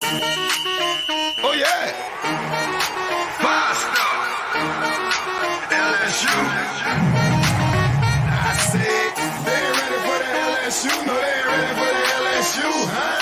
Oh, yeah. Five-star. LSU. I said, they ain't ready for the LSU. No, they ain't ready for the LSU, huh?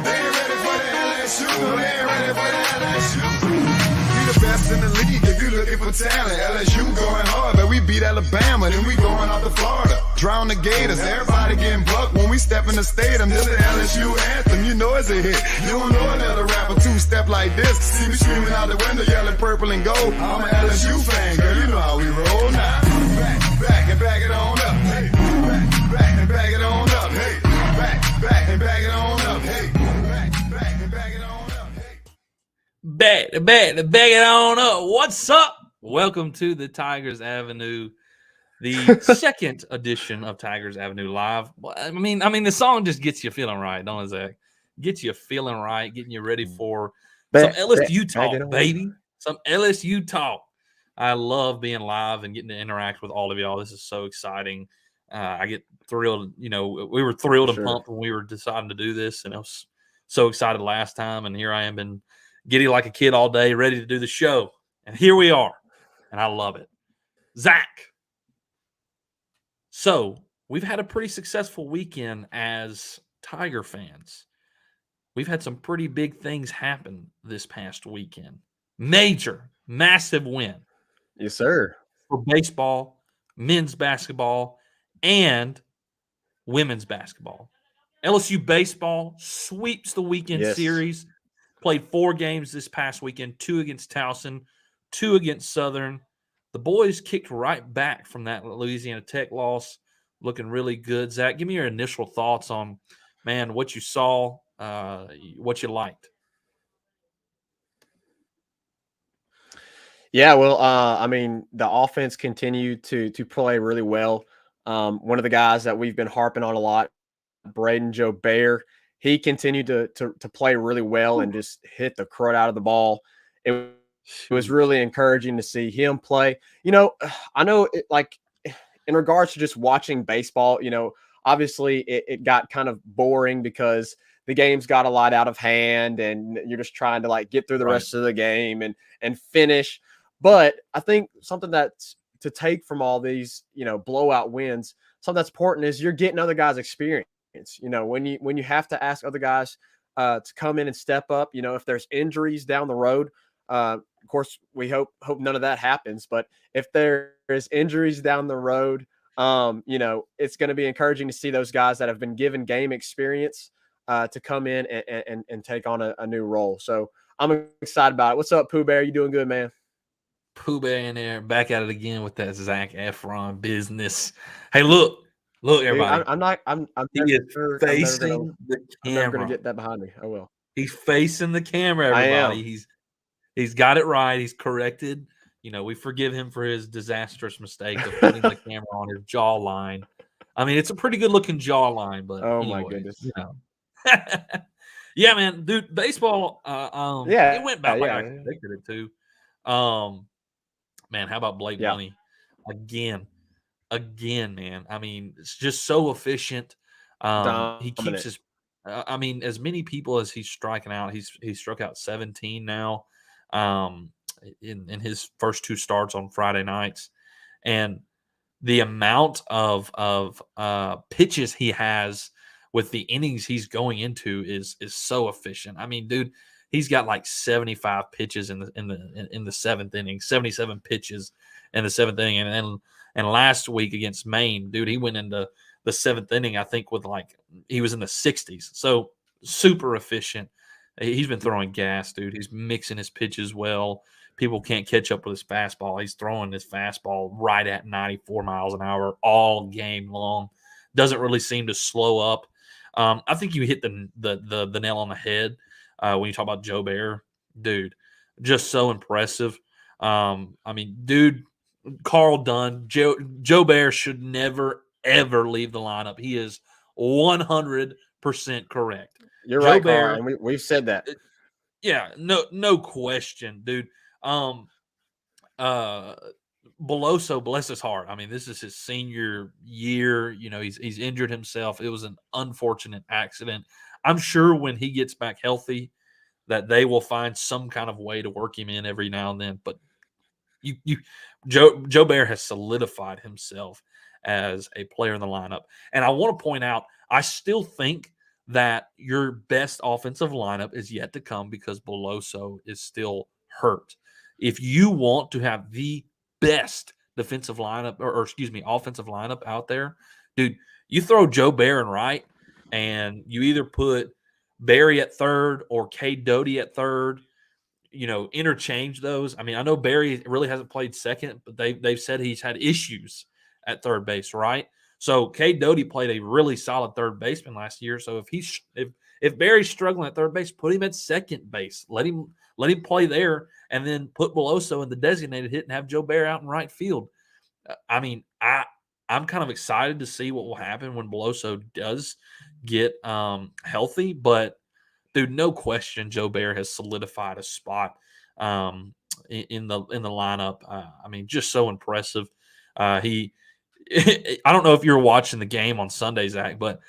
They ain't ready for the LSU. No, they ain't ready for the LSU. We the best in the league if you looking for talent. LSU going hard, but we beat Alabama, then we going out to Florida. Drown the Gators, everybody getting bucked when we step in the stadium. This the LSU anthem, you know it's a hit. You don't know another rapper two-step like this. See me screaming out the window, yelling purple and gold. I'm an LSU fan, girl, you know how we roll now. Back and back it on up. Hey, back and back it on up. Hey, back and back it on up. Hey, back and back it on up. Hey. Back it on up. What's up? Welcome to the Tigers Avenue, the second edition of Tigers Avenue Live. I mean, the song just gets you feeling right, don't it, Zach? Gets you feeling right, getting you ready for some LSU talk, baby. Some LSU talk. I love being live and getting to interact with all of y'all. This is so exciting. I get thrilled. You know, we were thrilled and pumped when we were deciding to do this, and I was so excited last time. And here I am, been giddy like a kid all day, ready to do the show. And here we are, and I love it. Zach. So we've had a pretty successful weekend as Tiger fans. We've had some pretty big things happen this past weekend. Major, massive win. Yes, sir. For baseball, men's basketball, and women's basketball. LSU baseball sweeps the weekend series. Played 4 games this past weekend, 2 against Towson, 2 against Southern. The boys kicked right back from that Louisiana Tech loss, looking really good. Zach, give me your initial thoughts on, man, what you saw, what you liked. Yeah, well, I mean, the offense continued to play really well. One of the guys that we've been harping on a lot, Braden Joe Bear, he continued to play really well and just hit the crud out of the ball. It was really encouraging to see him play. You know, I know like in regards to just watching baseball, you know, obviously it got kind of boring because the games got a lot out of hand and you're just trying to like get through the rest of the game and finish. But I think something that's to take from all these, you know, blowout wins, something that's important is you're getting other guys' experience. You know, when you have to ask other guys to come in and step up, you know, if there's injuries down the road, of course, we hope none of that happens. But if there is injuries down the road, you know, it's going to be encouraging to see those guys that have been given game experience to come in and take on a new role. So I'm excited about it. What's up, Pooh Bear? You doing good, man? Pooh Bear in there, back at it again with that Zac Efron business. Hey, look, everybody. Dude, I'm he is facing the camera. I'm never gonna get that behind me. I will. He's facing the camera, everybody. I am. He's got it right. He's corrected. You know, we forgive him for his disastrous mistake of putting the camera on his jawline. I mean, it's a pretty good looking jawline, but my goodness, you know. Yeah, man, dude, baseball. It went about like I predicted it to. Man, how about Blake Money again, man? I mean, it's just so efficient. He keeps his. I mean, as many people as he's striking out, he's struck out 17 now. In his first 2 starts on Friday nights, and the amount of pitches he has with the innings he's going into is so efficient. I mean, dude, he's got like 75 pitches in the 7th inning, 77 pitches in the 7th inning, and last week against Maine, dude, he went into the 7th inning, I think, with like he was in the 60s. So super efficient. He's been throwing gas, dude. He's mixing his pitches well. People can't catch up with his fastball. He's throwing his fastball right at 94 miles an hour all game long. Doesn't really seem to slow up. I think you hit the nail on the head when you talk about Joe Bear, dude. Just so impressive. I mean, dude, Carl Dunn, Joe Bear should never ever leave the lineup. He is 100% correct. You're right, Carl, and we've said that. Yeah, no question, dude. Beloso, bless his heart. I mean, this is his senior year. You know, he's injured himself. It was an unfortunate accident. I'm sure when he gets back healthy, that they will find some kind of way to work him in every now and then. But you Joe Bear has solidified himself as a player in the lineup. And I want to point out, I still think that your best offensive lineup is yet to come because Beloso is still hurt. If you want to have the best defensive lineup, or excuse me, offensive lineup out there, dude, you throw Joe Bear in right, and you either put Barry at third or Cade Doty at third, interchange those. I mean, I know Barry really hasn't played second, but they've said he's had issues at third base, right? So Cade Doty played a really solid third baseman last year. So if Barry's struggling at third base, put him at second base. Let him play there, and then put Beloso in the designated hit and have Joe Bear out in right field. I mean, I'm kind of excited to see what will happen when Beloso does get healthy, but dude, no question, Joe Bear has solidified a spot in the lineup. I mean, just so impressive. He, I don't know if you were watching the game on Sunday, Zach, but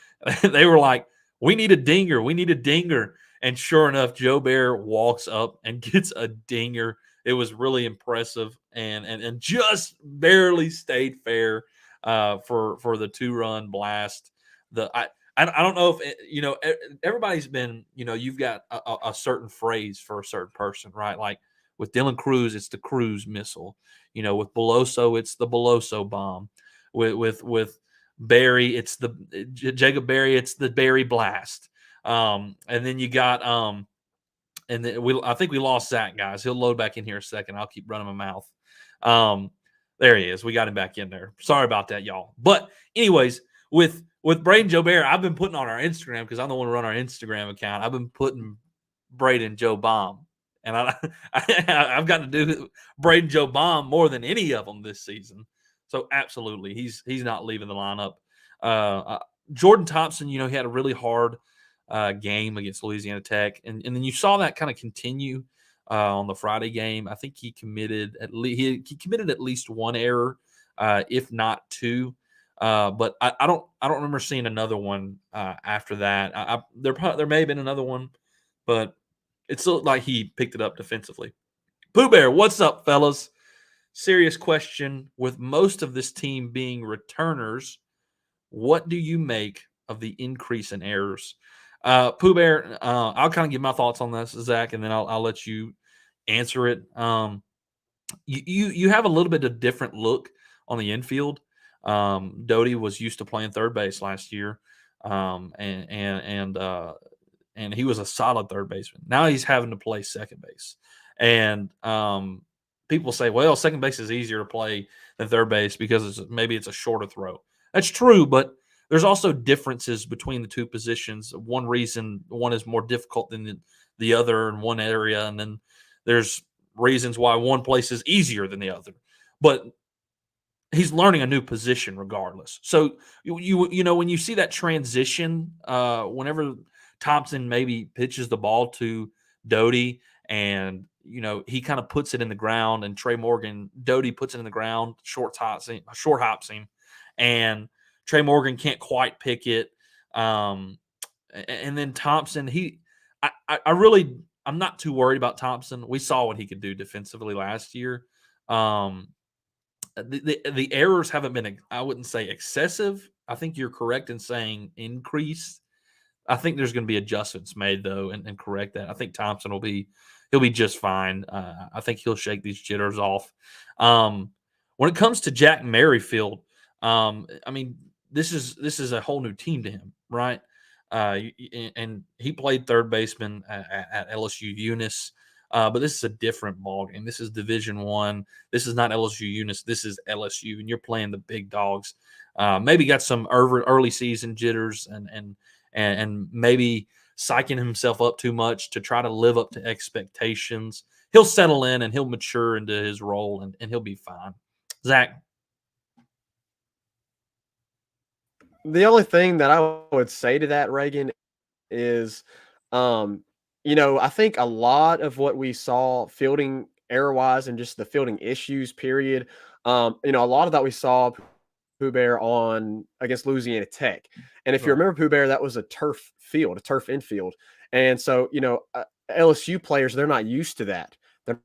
they were like, "We need a dinger. We need a dinger." And sure enough, Joe Bear walks up and gets a dinger. It was really impressive, and just barely stayed fair for the 2-run blast. I don't know if everybody's been, you've got a certain phrase for a certain person, right? Like with Dylan Cruz, it's the Cruz missile. With Beloso, it's the Beloso bomb. With Barry, it's the Jacob Barry, it's the Barry blast. And then you got and then I think we lost Zach, guys. He'll load back in here a second. I'll keep running my mouth. There he is. We got him back in there. Sorry about that, y'all. But anyways, with Braden Joe Bear, I've been putting on our Instagram because I'm the one who run our Instagram account. I've been putting Braden Joe Bomb, and I've gotten to do Braden Joe Bomb more than any of them this season. So absolutely, he's not leaving the lineup. Jordan Thompson, he had a really hard game against Louisiana Tech, and then you saw that kind of continue on the Friday game. I think he committed at least one error, if not two. But I don't remember seeing another one after that. There may have been another one, but it looked like he picked it up defensively. Pooh Bear, what's up, fellas? Serious question. With most of this team being returners, what do you make of the increase in errors? Pooh Bear, I'll kind of give my thoughts on this, Zach, and then I'll let you answer it. You have a little bit of different look on the infield. Doty was used to playing third base last year, and he was a solid third baseman. Now he's having to play second base, and people say, "Well, second base is easier to play than third base because maybe it's a shorter throw." That's true, but there's also differences between the two positions. One reason one is more difficult than the other in one area, and then there's reasons why one place is easier than the other. But he's learning a new position regardless. So you know when you see that transition, whenever Thompson maybe pitches the ball to Doty, and he kind of puts it in the ground, and Doty puts it in the ground, short hops him, and Trey Morgan can't quite pick it. And then Thompson, I'm not too worried about Thompson. We saw what he could do defensively last year. The errors haven't been, I wouldn't say excessive. I think you're correct in saying increased. I think there's going to be adjustments made though, and correct that. I think Thompson he'll be just fine. I think he'll shake these jitters off. When it comes to Jack Merrifield, I mean, this is a whole new team to him, right? And he played third baseman at LSU Eunice. But this is a different ballgame. This is Division One. This is not LSU Eunice. This is LSU, and you're playing the big dogs. Maybe got some early season jitters, and maybe psyching himself up too much to try to live up to expectations. He'll settle in and he'll mature into his role, and he'll be fine. Zach. The only thing that I would say to that, Reagan, is, I think a lot of what we saw fielding error wise and just the fielding issues, period, a lot of that we saw Pooh Bear on against Louisiana Tech. And if you Right. remember Pooh Bear, that was a turf field, a turf infield. And so, LSU players, they're not used to that. They're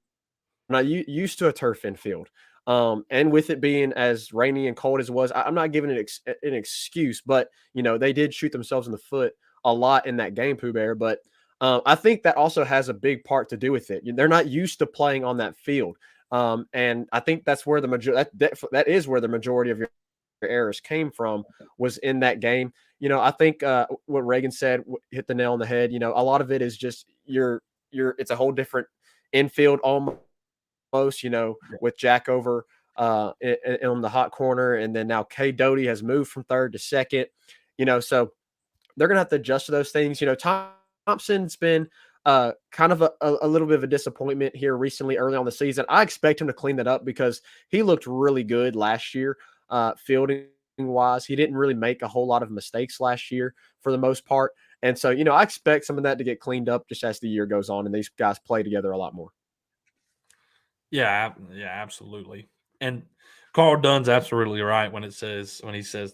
not used to a turf infield. And with it being as rainy and cold as it was, I'm not giving it an excuse, but they did shoot themselves in the foot a lot in that game, Pooh Bear. But I think that also has a big part to do with it. They're not used to playing on that field, and I think that's where that is where the majority of your errors came from, was in that game. I think what Reagan said hit the nail on the head. A lot of it is just it's a whole different infield almost. With Jack over on the hot corner, and then now K Doty has moved from third to second. So they're gonna have to adjust to those things. Thompson's been kind of a little bit of a disappointment here recently, early on the season. I expect him to clean that up because he looked really good last year, fielding wise. He didn't really make a whole lot of mistakes last year for the most part. And so, I expect some of that to get cleaned up just as the year goes on and these guys play together a lot more. Yeah, absolutely. And Carl Dunn's absolutely right when he says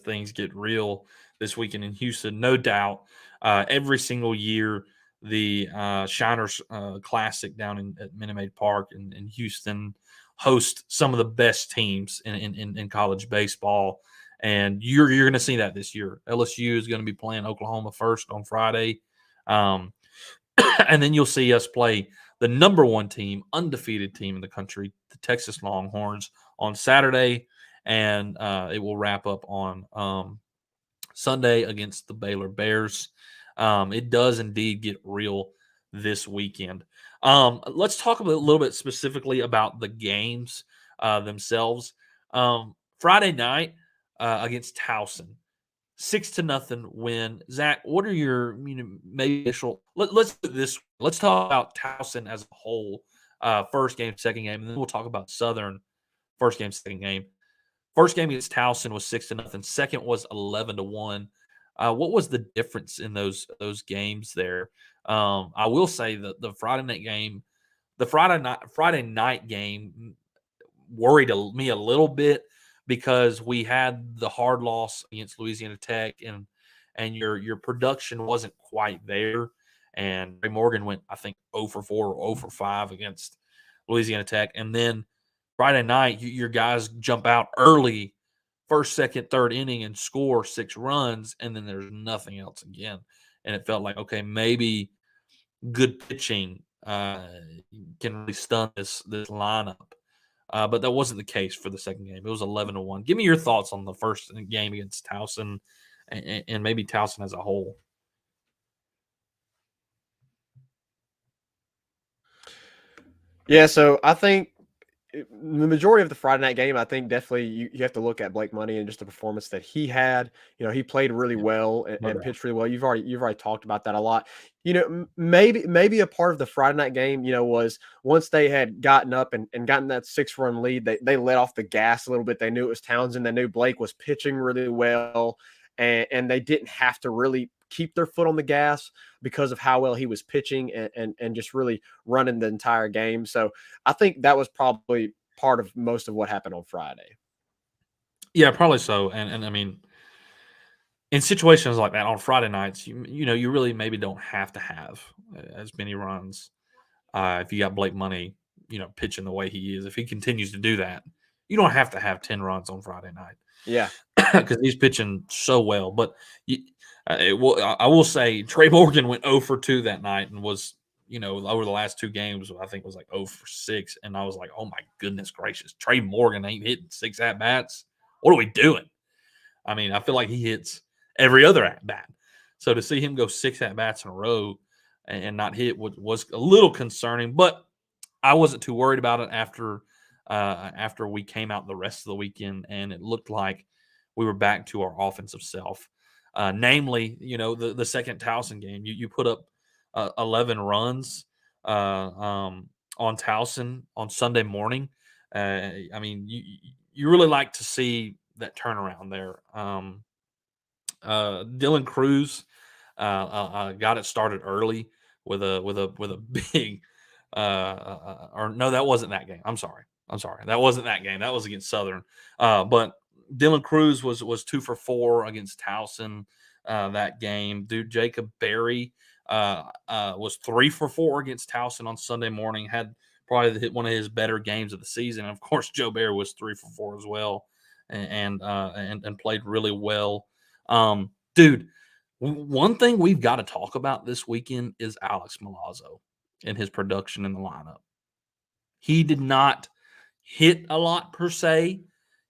things get real this weekend in Houston. No doubt, every single year the Shiners Classic down at Minute Maid Park in Houston host some of the best teams in college baseball, and you're going to see that this year. LSU is going to be playing Oklahoma first on Friday. And then you'll see us play the number one team, undefeated team in the country, the Texas Longhorns, on Saturday. And it will wrap up on Sunday against the Baylor Bears. It does indeed get real this weekend. Let's talk a little bit specifically about the games themselves. Friday night against Towson. 6-0 win. Zach, what are your maybe initial? Let's do this. Let's talk about Towson as a whole. First game, second game, and then we'll talk about Southern. First game, second game. First game against Towson was 6-0. Second was 11-1. What was the difference in those games there? I will say that the Friday night game worried me a little bit, because we had the hard loss against Louisiana Tech, and your production wasn't quite there. And Ray Morgan went, I think, 0 for 4 or 0 for 5 against Louisiana Tech. And then Friday night, your guys jump out early, first, second, third inning, and score 6 runs, and then there's nothing else again. And it felt like, okay, maybe good pitching can really stun this lineup. But that wasn't the case for the second game. It was 11-1. Give me your thoughts on the first game against Towson, and maybe Towson as a whole. Yeah, so I think the majority of the Friday night game, I think definitely you have to look at Blake Money and just the performance that he had. He played really well and, No and doubt. pitched really well. You've already talked about that a lot. Maybe a part of the Friday night game, was once they had gotten up and gotten that 6-run lead, they let off the gas a little bit. They knew it was Townsend. They knew Blake was pitching really well, and they didn't have to really keep their foot on the gas because of how well he was pitching and just really running the entire game. So I think that was probably part of most of what happened on Friday. Yeah, probably so. And I mean, in situations like that on Friday nights, you really maybe don't have to have as many runs. If you got Blake Money, pitching the way he is, if he continues to do that, you don't have to have 10 runs on Friday night. Yeah. Because he's pitching so well. But I will say Trey Morgan went 0 for 2 that night, and was, over the last 2 games, I think was like 0 for 6. And I was like, oh my goodness gracious, Trey Morgan ain't hitting 6 at bats. What are we doing? I mean, I feel like he hits every other at bat. So to see him go 6 at bats in a row and not hit was a little concerning, but I wasn't too worried about it after we came out the rest of the weekend, and it looked like we were back to our offensive self. Namely, the second Towson game, you put up 11 runs on Towson on Sunday morning. I mean, you really like to see that turnaround there. Dylan Cruz got it started early with a big. Or no, that wasn't that game. I'm sorry. That wasn't that game. That was against Southern. But Dylan Cruz was 2 for 4 against Towson that game. Dude, Jacob Berry was 3 for 4 against Towson on Sunday morning. Had probably one of his better games of the season. And of course, Joe Berry was 3 for 4 as well, and played really well. Dude, one thing we've got to talk about this weekend is Alex Milazzo and his production in the lineup. He did not hit a lot per se.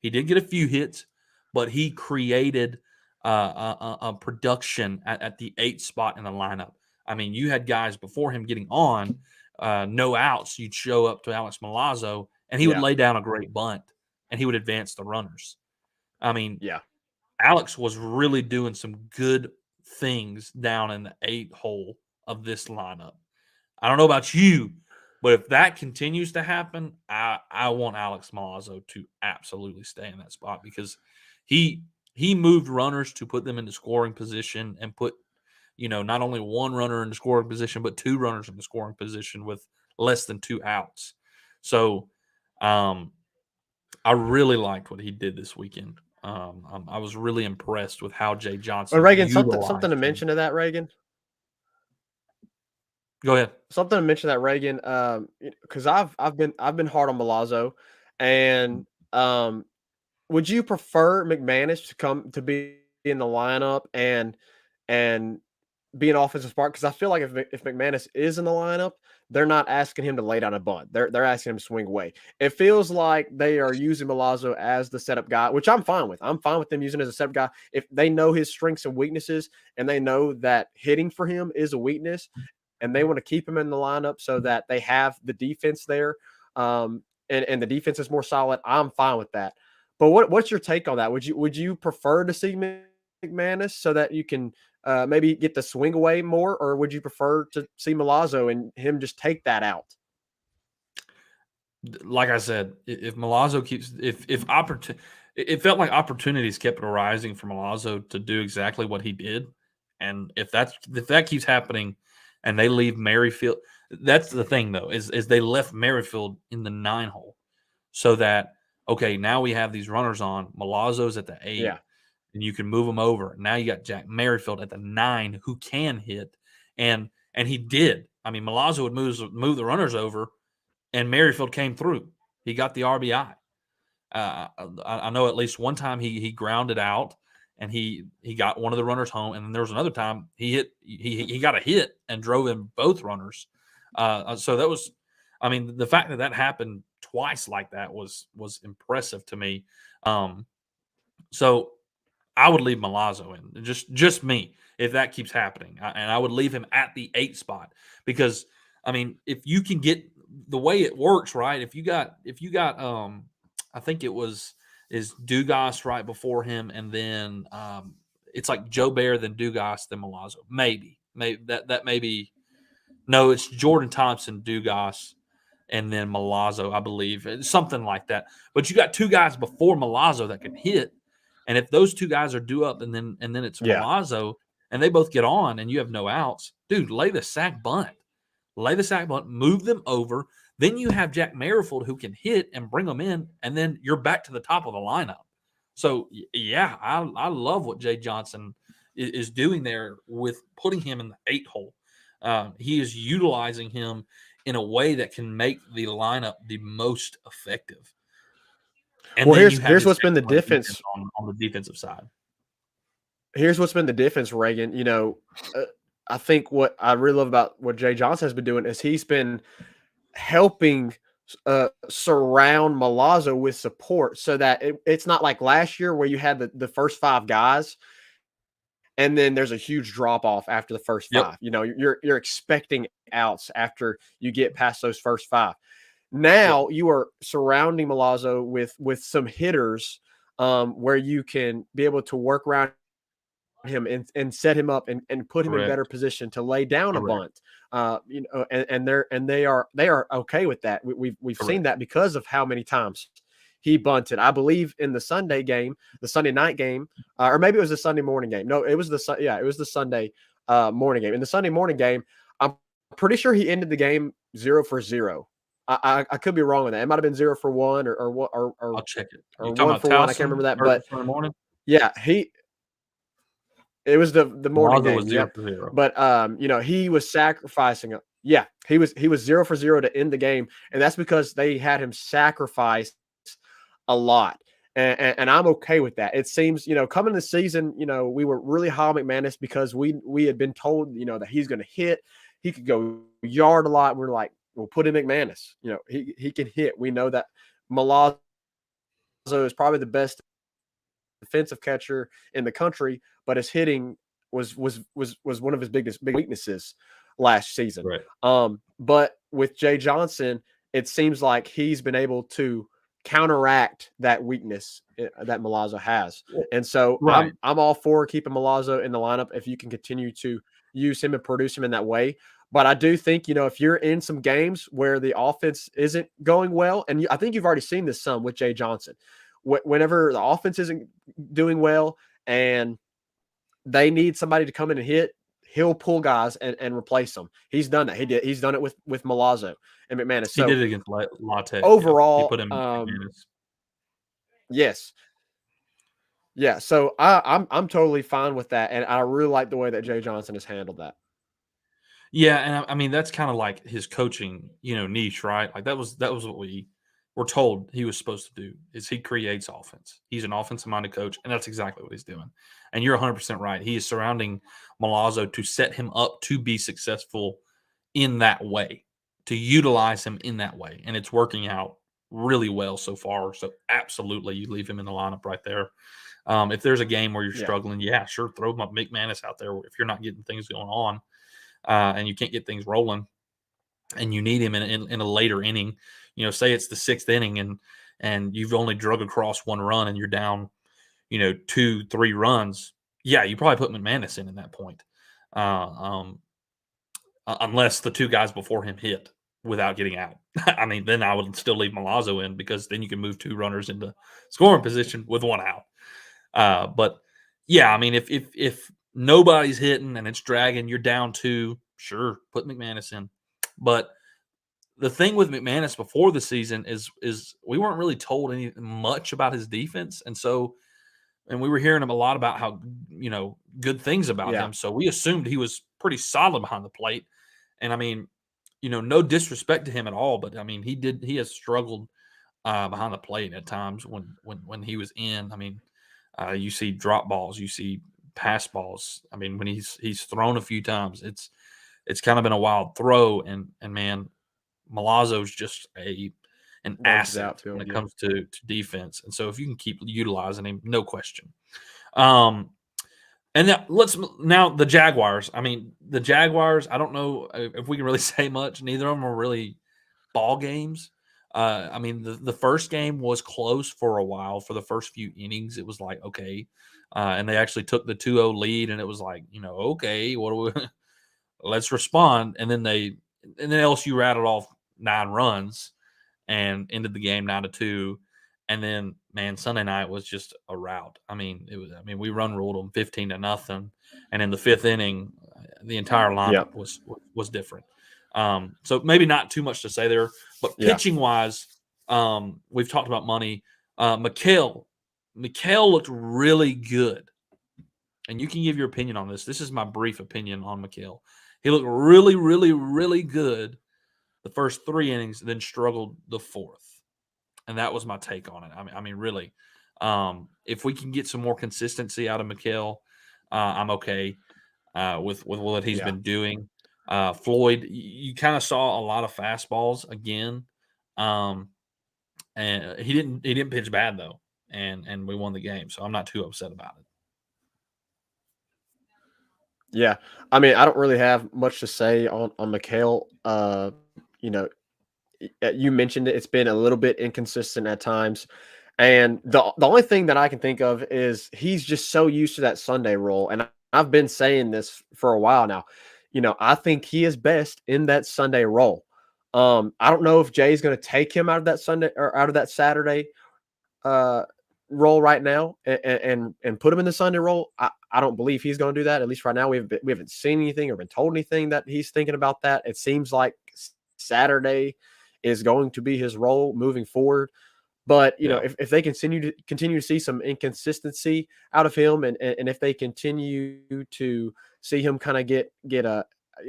He did get a few hits, but he created a production at the 8 spot in the lineup. I mean, you had guys before him getting on, no outs. You'd show up to Alex Milazzo, and he would lay down a great bunt, and he would advance the runners. I mean, Alex was really doing some good things down in the 8 hole of this lineup. I don't know about you, but if that continues to happen, I want Alex Milazzo to absolutely stay in that spot because he moved runners to put them into scoring position and put, not only one runner in the scoring position, but 2 runners in the scoring position with less than 2 outs. So I really liked what he did this weekend. I was really impressed with how Jay Johnson. But Reagan, something to mention to that, Reagan. Go ahead. Something to mention that, Reagan, because I've been hard on Milazzo, and would you prefer McManus to come to be in the lineup and be an offensive spark? Because I feel like if McManus is in the lineup, they're not asking him to lay down a bunt. They're asking him to swing away. It feels like they are using Milazzo as the setup guy, which I'm fine with. I'm fine with them using him as a setup guy if they know his strengths and weaknesses, and they know that hitting for him is a weakness, and they want to keep him in the lineup so that they have the defense there, and the defense is more solid. I'm fine with that. But what's your take on that? Would you prefer to see McManus so that you can maybe get the swing away more, or would you prefer to see Milazzo and him just take that out? Like I said, if Milazzo keeps, it felt like opportunities kept arising for Milazzo to do exactly what he did, and if that keeps happening, and they leave Merrifield, that's the thing though, is they left Merrifield in the 9 hole, so that okay, now we have these runners on. Milazzo's at the 8. And you can move him over. Now you got Jack Merrifield at the 9 who can hit, and he did. I mean, Milazzo would move the runners over, and Merrifield came through. He got the RBI. I know at least one time he grounded out, and he got one of the runners home, and then there was another time he got a hit and drove in both runners. So that was, I mean, the fact that happened twice like that was impressive to me. So I would leave Milazzo in, just me, if that keeps happening. And I would leave him at the 8 spot because, I mean, if you can get the way it works, right? If you got I think is Dugas right before him, and then it's like Joe Bear, then Dugas, then Milazzo. Maybe that may be. No, it's Jordan Thompson, Dugas, and then Milazzo, I believe. It's something like that. But you got 2 guys before Milazzo that can hit. And if those 2 guys are due up, and then it's Milazzo, and they both get on, and you have no outs, dude, lay the sack bunt, move them over. Then you have Jack Merrifield who can hit and bring them in, and then you're back to the top of the lineup. So yeah, I love what Jay Johnson is doing there with putting him in the 8 hole. He is utilizing him in a way that can make the lineup the most effective. And well, here's what's been the difference on the defensive side. Here's what's been the difference, Reagan. I think what I really love about what Jay Johnson has been doing is he's been helping surround Milazzo with support so that it's not like last year where you had the first 5 guys and then there's a huge drop off after the first 5. You're expecting outs after you get past those first 5. Now you are surrounding Milazzo with some hitters where you can be able to work around him and set him up and put him in better position to lay down a bunt. And they are okay with that. We've seen that because of how many times he bunted. I believe in the Sunday night game, or maybe it was the Sunday morning game. No, it was the Sunday morning game. In the Sunday morning game, I'm pretty sure he ended the game 0 for 0. I could be wrong with that. It might have been 0 for 1 or what I'll check it. or You talking 1 about for 1. I can't Towson remember that, first but thing in the morning? yeah, it was the morning Milazzo was game. 0 Yep. for 0. But he was sacrificing. Yeah, he was 0 for 0 to end the game, and that's because they had him sacrifice a lot. And I'm okay with that. It seems, coming the season, we were really high on McManus because we had been told, that he's going to hit. He could go yard a lot. We're like, we'll put in McManus. He can hit. We know that Milazzo is probably the best defensive catcher in the country, but his hitting was one of his biggest weaknesses last season. Right. But with Jay Johnson, it seems like he's been able to counteract that weakness that Milazzo has. And so Right. I'm all for keeping Milazzo in the lineup if you can continue to use him and produce him in that way. But I do think, if you're in some games where the offense isn't going well, and I think you've already seen this some with Jay Johnson, whenever the offense isn't doing well and they need somebody to come in and hit, he'll pull guys and replace them. He's done that. He's done it with Milazzo and McManus. He So did it against Latte. overall, He put him in 3 minutes. Yes. Yeah. So I'm totally fine with that. And I really like the way that Jay Johnson has handled that. Yeah, and I mean that's kind of like his coaching, niche, right? Like that was what we were told he was supposed to do. Is he creates offense. He's an offensive-minded coach, and that's exactly what he's doing. And you're 100% right. He is surrounding Milazzo to set him up to be successful in that way, to utilize him in that way, and it's working out really well so far. So absolutely, you leave him in the lineup right there. If there's a game where you're struggling, yeah, sure, throw McManus out there if you're not getting things going on. And you can't get things rolling, and you need him in a later inning. Say it's the 6th inning, and you've only drug across 1 run, and you're down, 2-3 runs. Yeah, you probably put McManus in that point, unless the 2 guys before him hit without getting out. I mean, then I would still leave Milazzo in because then you can move 2 runners into scoring position with 1 out. But yeah, I mean, if nobody's hitting and it's dragging, you're down 2, sure, put McManus in. But the thing with McManus before the season is we weren't really told much about his defense. And we were hearing him a lot about how, good things about him. So we assumed he was pretty solid behind the plate. And I mean, no disrespect to him at all, but I mean, he has struggled behind the plate at times when he was in. I mean, you see drop balls, you see pass balls. I mean, when he's thrown a few times, it's kind of been a wild throw. And man, Milazzo's just an asset when it comes to defense. And so if you can keep utilizing him, no question. And now the Jaguars. I mean, the Jaguars, I don't know if we can really say much. Neither of them are really ball games. I mean, the first game was close for a while. For the first few innings, it was like, okay. And they actually took the 2-0 lead, and it was like, okay, what do we let's respond. And then LSU rattled off 9 runs and ended the game 9-2. And then, man, Sunday night was just a rout. I mean, we run ruled them 15-0, and in the 5th inning, the entire lineup was different. So maybe not too much to say there, but pitching wise, we've talked about money. Mikhail looked really good, and you can give your opinion on this. This is my brief opinion on Mikhail. He looked really, really, really good the first 3 innings, then struggled the 4th. And that was my take on it. I mean, really, if we can get some more consistency out of Mikhail, I'm okay with what he's been doing. Floyd, you kind of saw a lot of fastballs again, and he didn't pitch bad though, and we won the game, so I'm not too upset about it. Yeah, I mean, I don't really have much to say on Mikhail. You mentioned it; it's been a little bit inconsistent at times, and the only thing that I can think of is he's just so used to that Sunday role, and I've been saying this for a while now. I think he is best in that Sunday role. I don't know if Jay's going to take him out of that Sunday or out of that Saturday role right now and put him in the Sunday role. I don't believe he's going to do that. At least right now, we haven't seen anything or been told anything that he's thinking about that. It seems like Saturday is going to be his role moving forward. But Yeah. if they continue to see some inconsistency out of him, and if they continue to see him kind of get a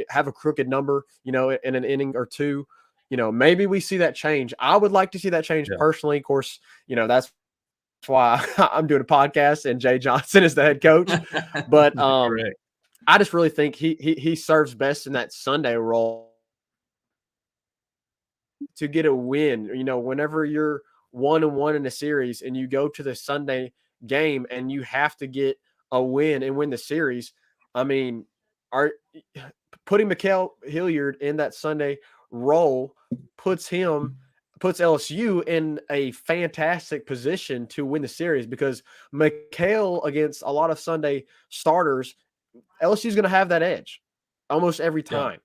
have a crooked number, in an inning or two, maybe we see that change. I would like to see that change Yeah. personally. Of course, that's why I'm doing a podcast and Jay Johnson is the head coach. But Correct. I just really think he serves best in that Sunday role to get a win. Whenever you're 1-1 in a series and you go to the Sunday game and you have to get a win and win the series, I mean, are putting Mikael Hilliard in that Sunday role puts LSU in a fantastic position to win the series, because Mikael against a lot of Sunday starters, LSU is going to have that edge almost every Yeah. time.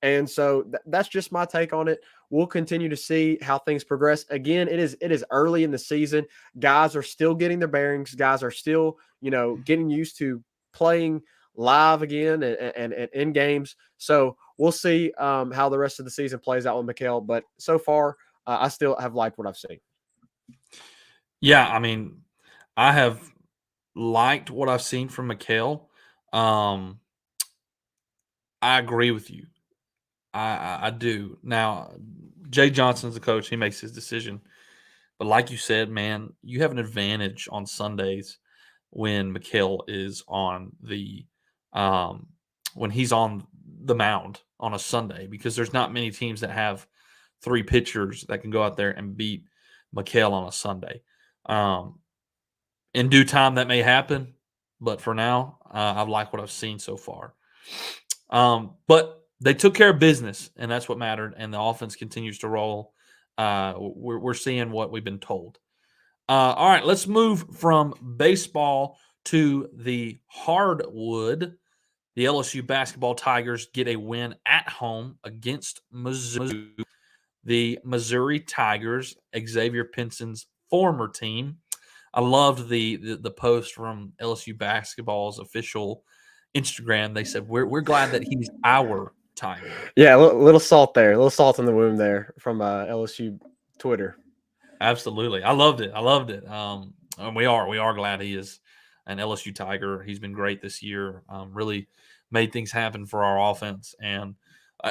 And so that's just my take on it. We'll continue to see how things progress. Again, it is early in the season. Guys are still getting their bearings. Guys are still, getting used to playing live again and in games. So we'll see how the rest of the season plays out with Mikael. But so far, I still have liked what I've seen. Yeah, I mean, I have liked what I've seen from Mikael. I agree with you. I do. Now, Jay Johnson's the coach. He makes his decision. But like you said, man, you have an advantage on Sundays when Mikael is on um, when he's on the mound on a Sunday, because there's not many teams that have three pitchers that can go out there and beat Mikael on a Sunday. In due time, that may happen, but for now, I like what I've seen so far. But they took care of business, and that's what mattered. And the offense continues to roll. We're seeing what we've been told. All right, let's move from baseball to the hardwood. The LSU basketball Tigers get a win at home against Mizzou. The Missouri Tigers, Xavier Pinson's former team. I loved the post from LSU basketball's official Instagram. They said, we're glad that he's our Tiger. Yeah, a little salt there, a little salt in the wound there from LSU Twitter. Absolutely, I loved it. And we are glad he is an LSU Tiger. He's been great this year. Really made things happen for our offense, and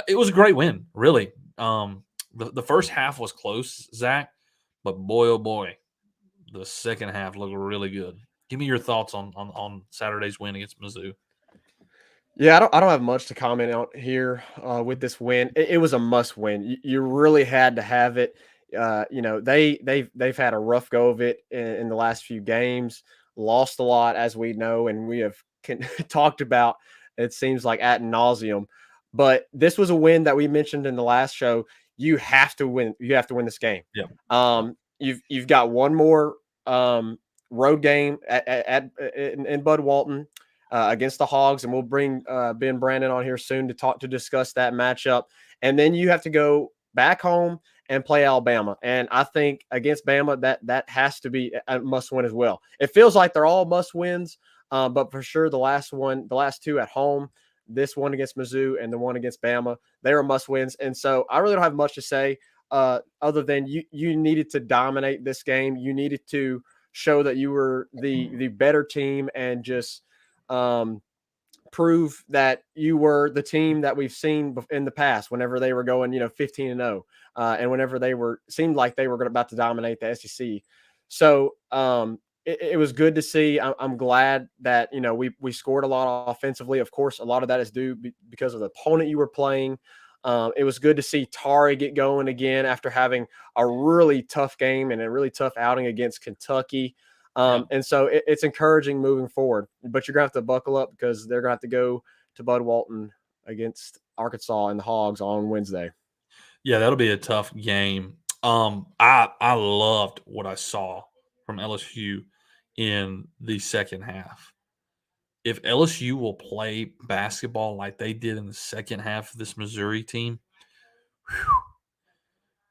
it was a great win. Really, the first half was close, Zach, but boy, oh boy, the second half looked really good. Give me your thoughts on Saturday's win against Mizzou. Yeah, I don't have much to comment on here with this win. It was a must win. You really had to have it. They've had a rough go of it in the last few games. Lost a lot, as we know, and we have talked about. It seems like ad nauseum. But this was a win that we mentioned in the last show. You have to win. You have to win this game. Yeah. You've got one more road game in Bud Walton against the Hogs, and we'll bring Ben Brandon on here soon to discuss that matchup. And then you have to go back home and play Alabama. And I think against Bama, that has to be a must win as well. It feels like they're all must wins, but for sure the last two at home, this one against Mizzou and the one against Bama, they are must wins. And so I really don't have much to say other than you needed to dominate this game. You needed to show that you were the better team and just prove that you were the team that we've seen in the past whenever they were going 15-0 and whenever seemed like they were about to dominate the SEC. So it was good to see. I'm glad that we scored a lot offensively. Of course, a lot of that is due because of the opponent you were playing. It was good to see Tari get going again after having a really tough game and a really tough outing against Kentucky. And so it's encouraging moving forward, but you're going to have to buckle up because they're going to have to go to Bud Walton against Arkansas and the Hogs on Wednesday. Yeah, that'll be a tough game. I loved what I saw from LSU in the second half. If LSU will play basketball like they did in the second half of this Missouri team,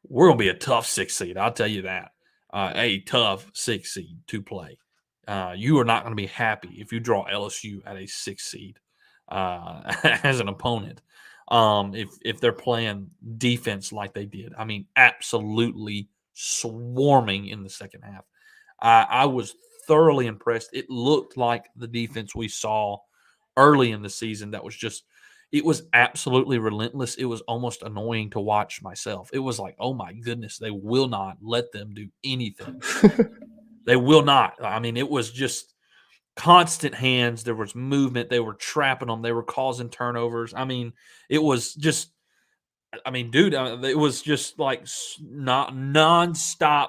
we're going to be a tough 6 seed. I'll tell you that. A tough 6 seed to play. You are not going to be happy if you draw LSU at a 6 seed. as an opponent. If they're playing defense like they did, I mean, absolutely swarming in the second half. I was thoroughly impressed. It looked like the defense we saw early in the season that was just it was absolutely relentless. It was almost annoying to watch myself. It was like, oh my goodness, they will not let them do anything. They will not. I mean, it was just constant hands. There was movement. They were trapping them. They were causing turnovers. I mean, it was just, I mean, dude, it was just like not nonstop,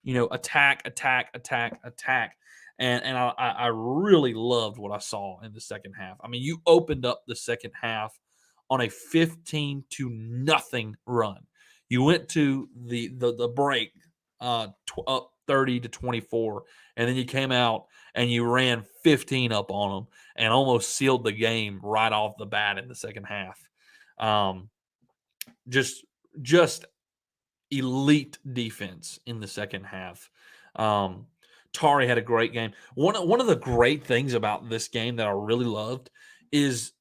attack, attack, attack, attack. And I really loved what I saw in the second half. I mean, you opened up the second half on a 15-0 run. You went to the break up 30-24, and then you came out and you ran 15 up on them and almost sealed the game right off the bat in the second half. Just elite defense in the second half. Tari had a great game. One of the great things about this game that I really loved is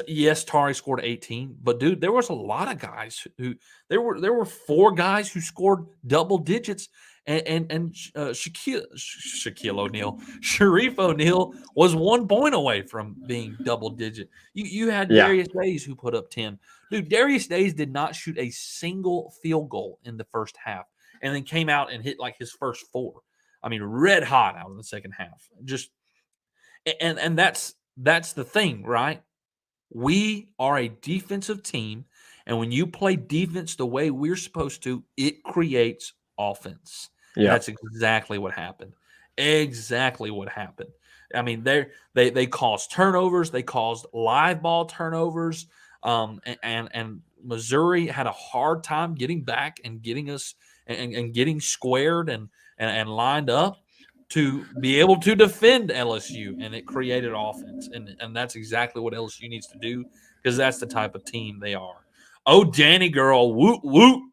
yes, Tari scored 18, but dude, there was a lot of guys who there were 4 guys who scored double digits, and Shaquille O'Neal, Sharif O'Neal was 1 point away from being double digit. You had Yeah. Darius Days who put up 10. Dude, Darius Days did not shoot a single field goal in the first half, and then came out and hit like his first 4. I mean, red hot out in the second half. Just and that's the thing, right? We are a defensive team, and when you play defense the way we're supposed to, it creates offense. And Yeah. that's exactly what happened. Exactly what happened. I mean, they caused turnovers, they caused live ball turnovers, and Missouri had a hard time getting back and getting us and getting squared and lined up to be able to defend LSU, and it created offense. And that's exactly what LSU needs to do because that's the type of team they are. Oh, Danny girl, woot, woot.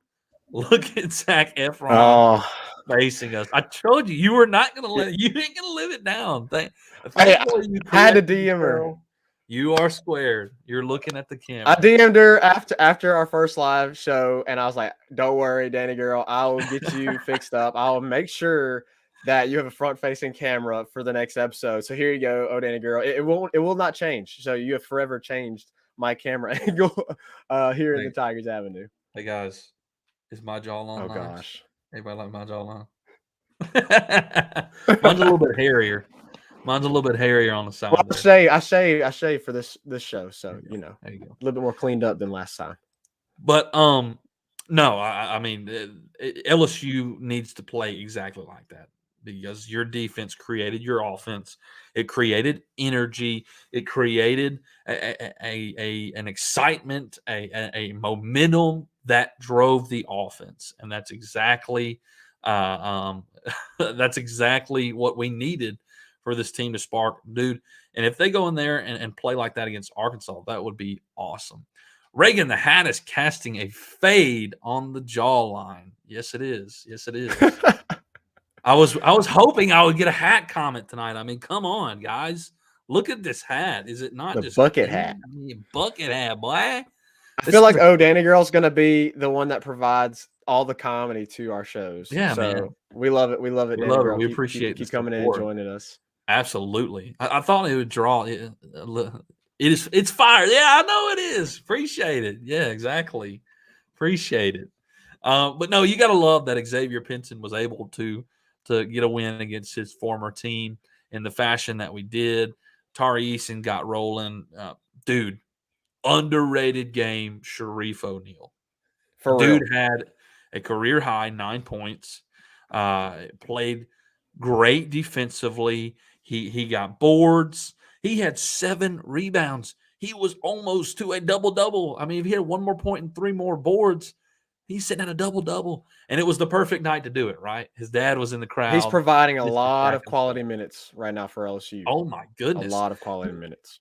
Look at Zach Efron Oh, facing us. I told you, you were not going to you ain't going to live it down. hey, Thankfully, you I had to corrected DM her. yourself. You are squared. You're looking at the I camera. DM'd her after our first live show, and I was like, "Don't worry, Danny girl, I will get you fixed up. I'll make sure that you have a front-facing camera for the next episode. So here you go, oh Danny girl. It will not change. So you have forever changed my camera angle here in the Tigers Avenue. Hey guys, is my jawline Oh nice? gosh, Everybody like my jawline? Mine's a little bit hairier. Mine's a little bit hairier on the side. Well, I shave for this show, so there you go. a little bit more cleaned up than last time. But no, I mean LSU needs to play exactly like that because your defense created your offense. It created energy. It created an excitement, a momentum that drove the offense, and that's exactly that's exactly what we needed for this team to spark, dude. And if they go in there and play like that against Arkansas, that would be awesome. Reagan the Hat is casting a fade on the jawline. Yes, it is. Yes, it is. I was hoping I would get a hat comment tonight. I mean, come on, guys. Look at this hat. Is it not The just bucket clean? hat? I mean, bucket hat, boy. I feel like Danny Girl's gonna be the one that provides all the comedy to our shows. Yeah, so man. We love it. We love it, We Danny love Girl. it. We Keep appreciate keep the coming in and support. joining us. Absolutely. I thought it would draw. It's fire. Yeah, I know it is. Appreciate it. Yeah, exactly. Appreciate it. But no, you got to love that Xavier Pinson was able to get a win against his former team in the fashion that we did. Tari Eason got rolling. Dude, underrated game, Sharif O'Neal. Dude had a career high 9 points. Played great defensively. He got boards. He had 7 rebounds. He was almost to a double-double. I mean, if he had 1 more point and 3 more boards, he's sitting at a double-double. And it was the perfect night to do it, right? His dad was in the crowd. He's providing a lot of quality minutes right now for LSU. Oh, my goodness. A lot of quality minutes.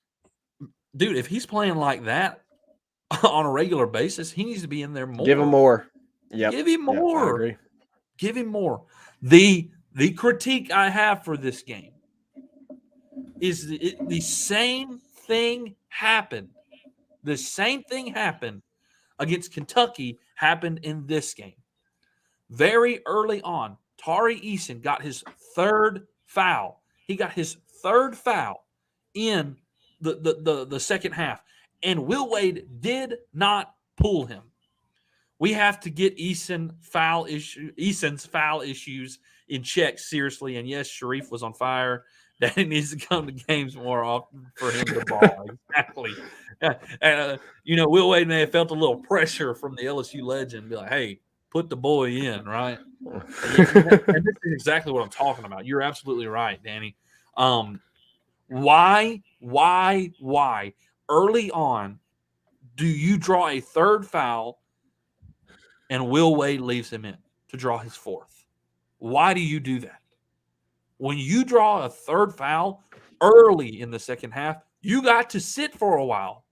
Dude, if he's playing like that on a regular basis, he needs to be in there more. Give him more. Yep. Give him more. Yep, I agree. Give him more. The critique I have for this game is the same thing happened. The same thing happened against Kentucky happened in this game. Very early on, Tari Eason got his third foul. He got his third foul in the second half, and Will Wade did not pull him. We have to get Eason's foul issues in check seriously. And yes, Sharif was on fire. Daddy needs to come to games more often for him to ball. Exactly. Will Wade may have felt a little pressure from the LSU legend. Be like, hey, put the boy in, right? And this is exactly what I'm talking about. You're absolutely right, Danny. Why early on do you draw a third foul and Will Wade leaves him in to draw his fourth? Why do you do that? When you draw a third foul early in the second half, you got to sit for a while.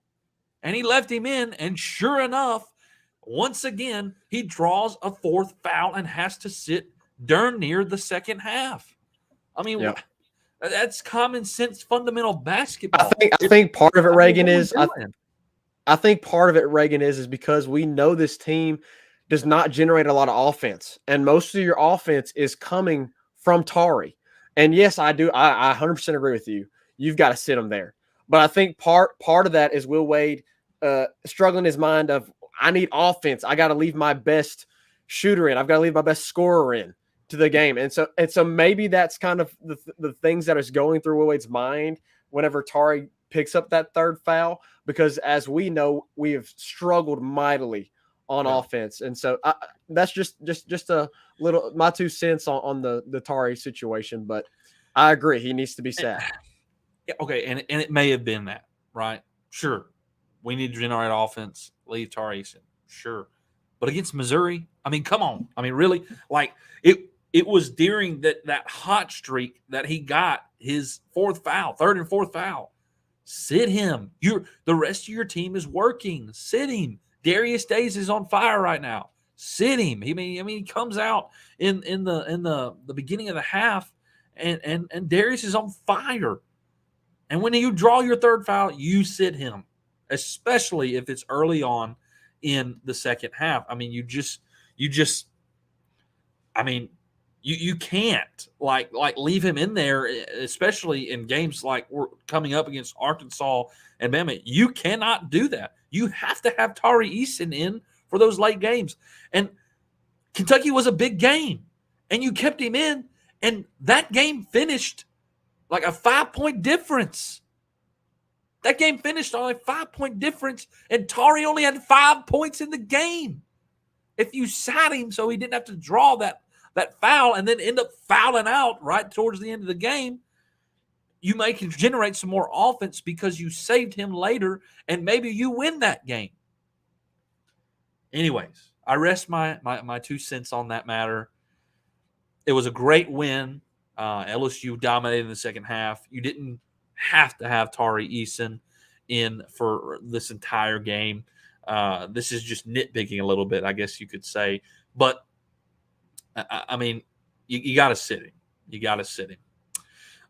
And he left him in, and sure enough, once again, he draws a fourth foul and has to sit darn near the second half. I mean, that's common sense, fundamental basketball. I think part of it, Reagan, I think part of it, Reagan, is because we know this team does not generate a lot of offense, and most of your offense is coming from Tari. And yes, I do. I 100% agree with you. You've got to sit him there. But I think part of that is Will Wade struggling his mind of, I need offense. I got to leave my best shooter in. I've got to leave my best scorer in to the game. And so maybe that's kind of the things that is going through Will Wade's mind whenever Tari picks up that third foul, because as we know, we have struggled mightily on offense. And so that's just a little, my 2 cents on the Tari situation, but I agree. He needs to be sat. Okay. And it may have been that, right? Sure. We need to generate offense, leave Tari Eason. Sure. But against Missouri, I mean, come on. I mean, really, like it was during that hot streak that he got his third and fourth foul. Sit him. The rest of your team is working. Sit him. Darius Days is on fire right now. Sit him. He comes out in the beginning of the half, and Darius is on fire. And when you draw your third foul, you sit him, especially if it's early on in the second half. I mean, you can't like leave him in there, especially in games like we're coming up against Arkansas and Bama. You cannot do that. You have to have Tari Eason in for those late games. And Kentucky was a big game, and you kept him in, and that game finished like a 5-point difference. That game finished on a 5-point difference, and Tari only had 5 points in the game. If you sat him so he didn't have to draw that foul and then end up fouling out right towards the end of the game, you may generate some more offense because you saved him later, and maybe you win that game. Anyways, I rest my 2 cents on that matter. It was a great win. LSU dominated in the second half. You didn't have to have Tari Eason in for this entire game. This is just nitpicking a little bit, I guess you could say. But, I mean, you got to sit him. You got to sit him.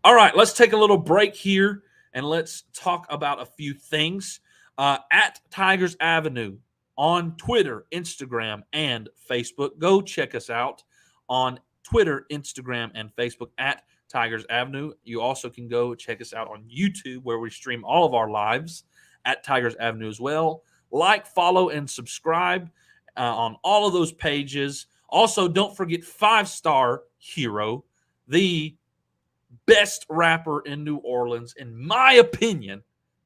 All right, let's take a little break here, and let's talk about a few things. At Tigers Avenue on Twitter, Instagram, and Facebook. Go check us out on Twitter, Instagram, and Facebook at Tigers Avenue. You also can go check us out on YouTube, where we stream all of our lives at Tigers Avenue as well. Like, follow, and subscribe on all of those pages. Also, don't forget 5-Star Hero, the best rapper in New Orleans, in my opinion,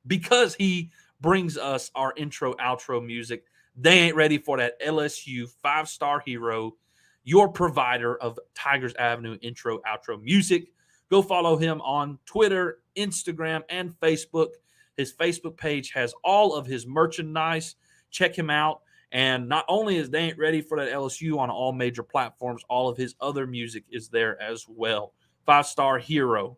because he brings us our intro, outro music. They ain't ready for that. LSU 5-Star Hero, your provider of Tigers Avenue intro, outro music. Go follow him on Twitter, Instagram, and Facebook. His Facebook page has all of his merchandise. Check him out. And not only is They Ain't Ready for That LSU on all major platforms, all of his other music is there as well. 5-Star Hero.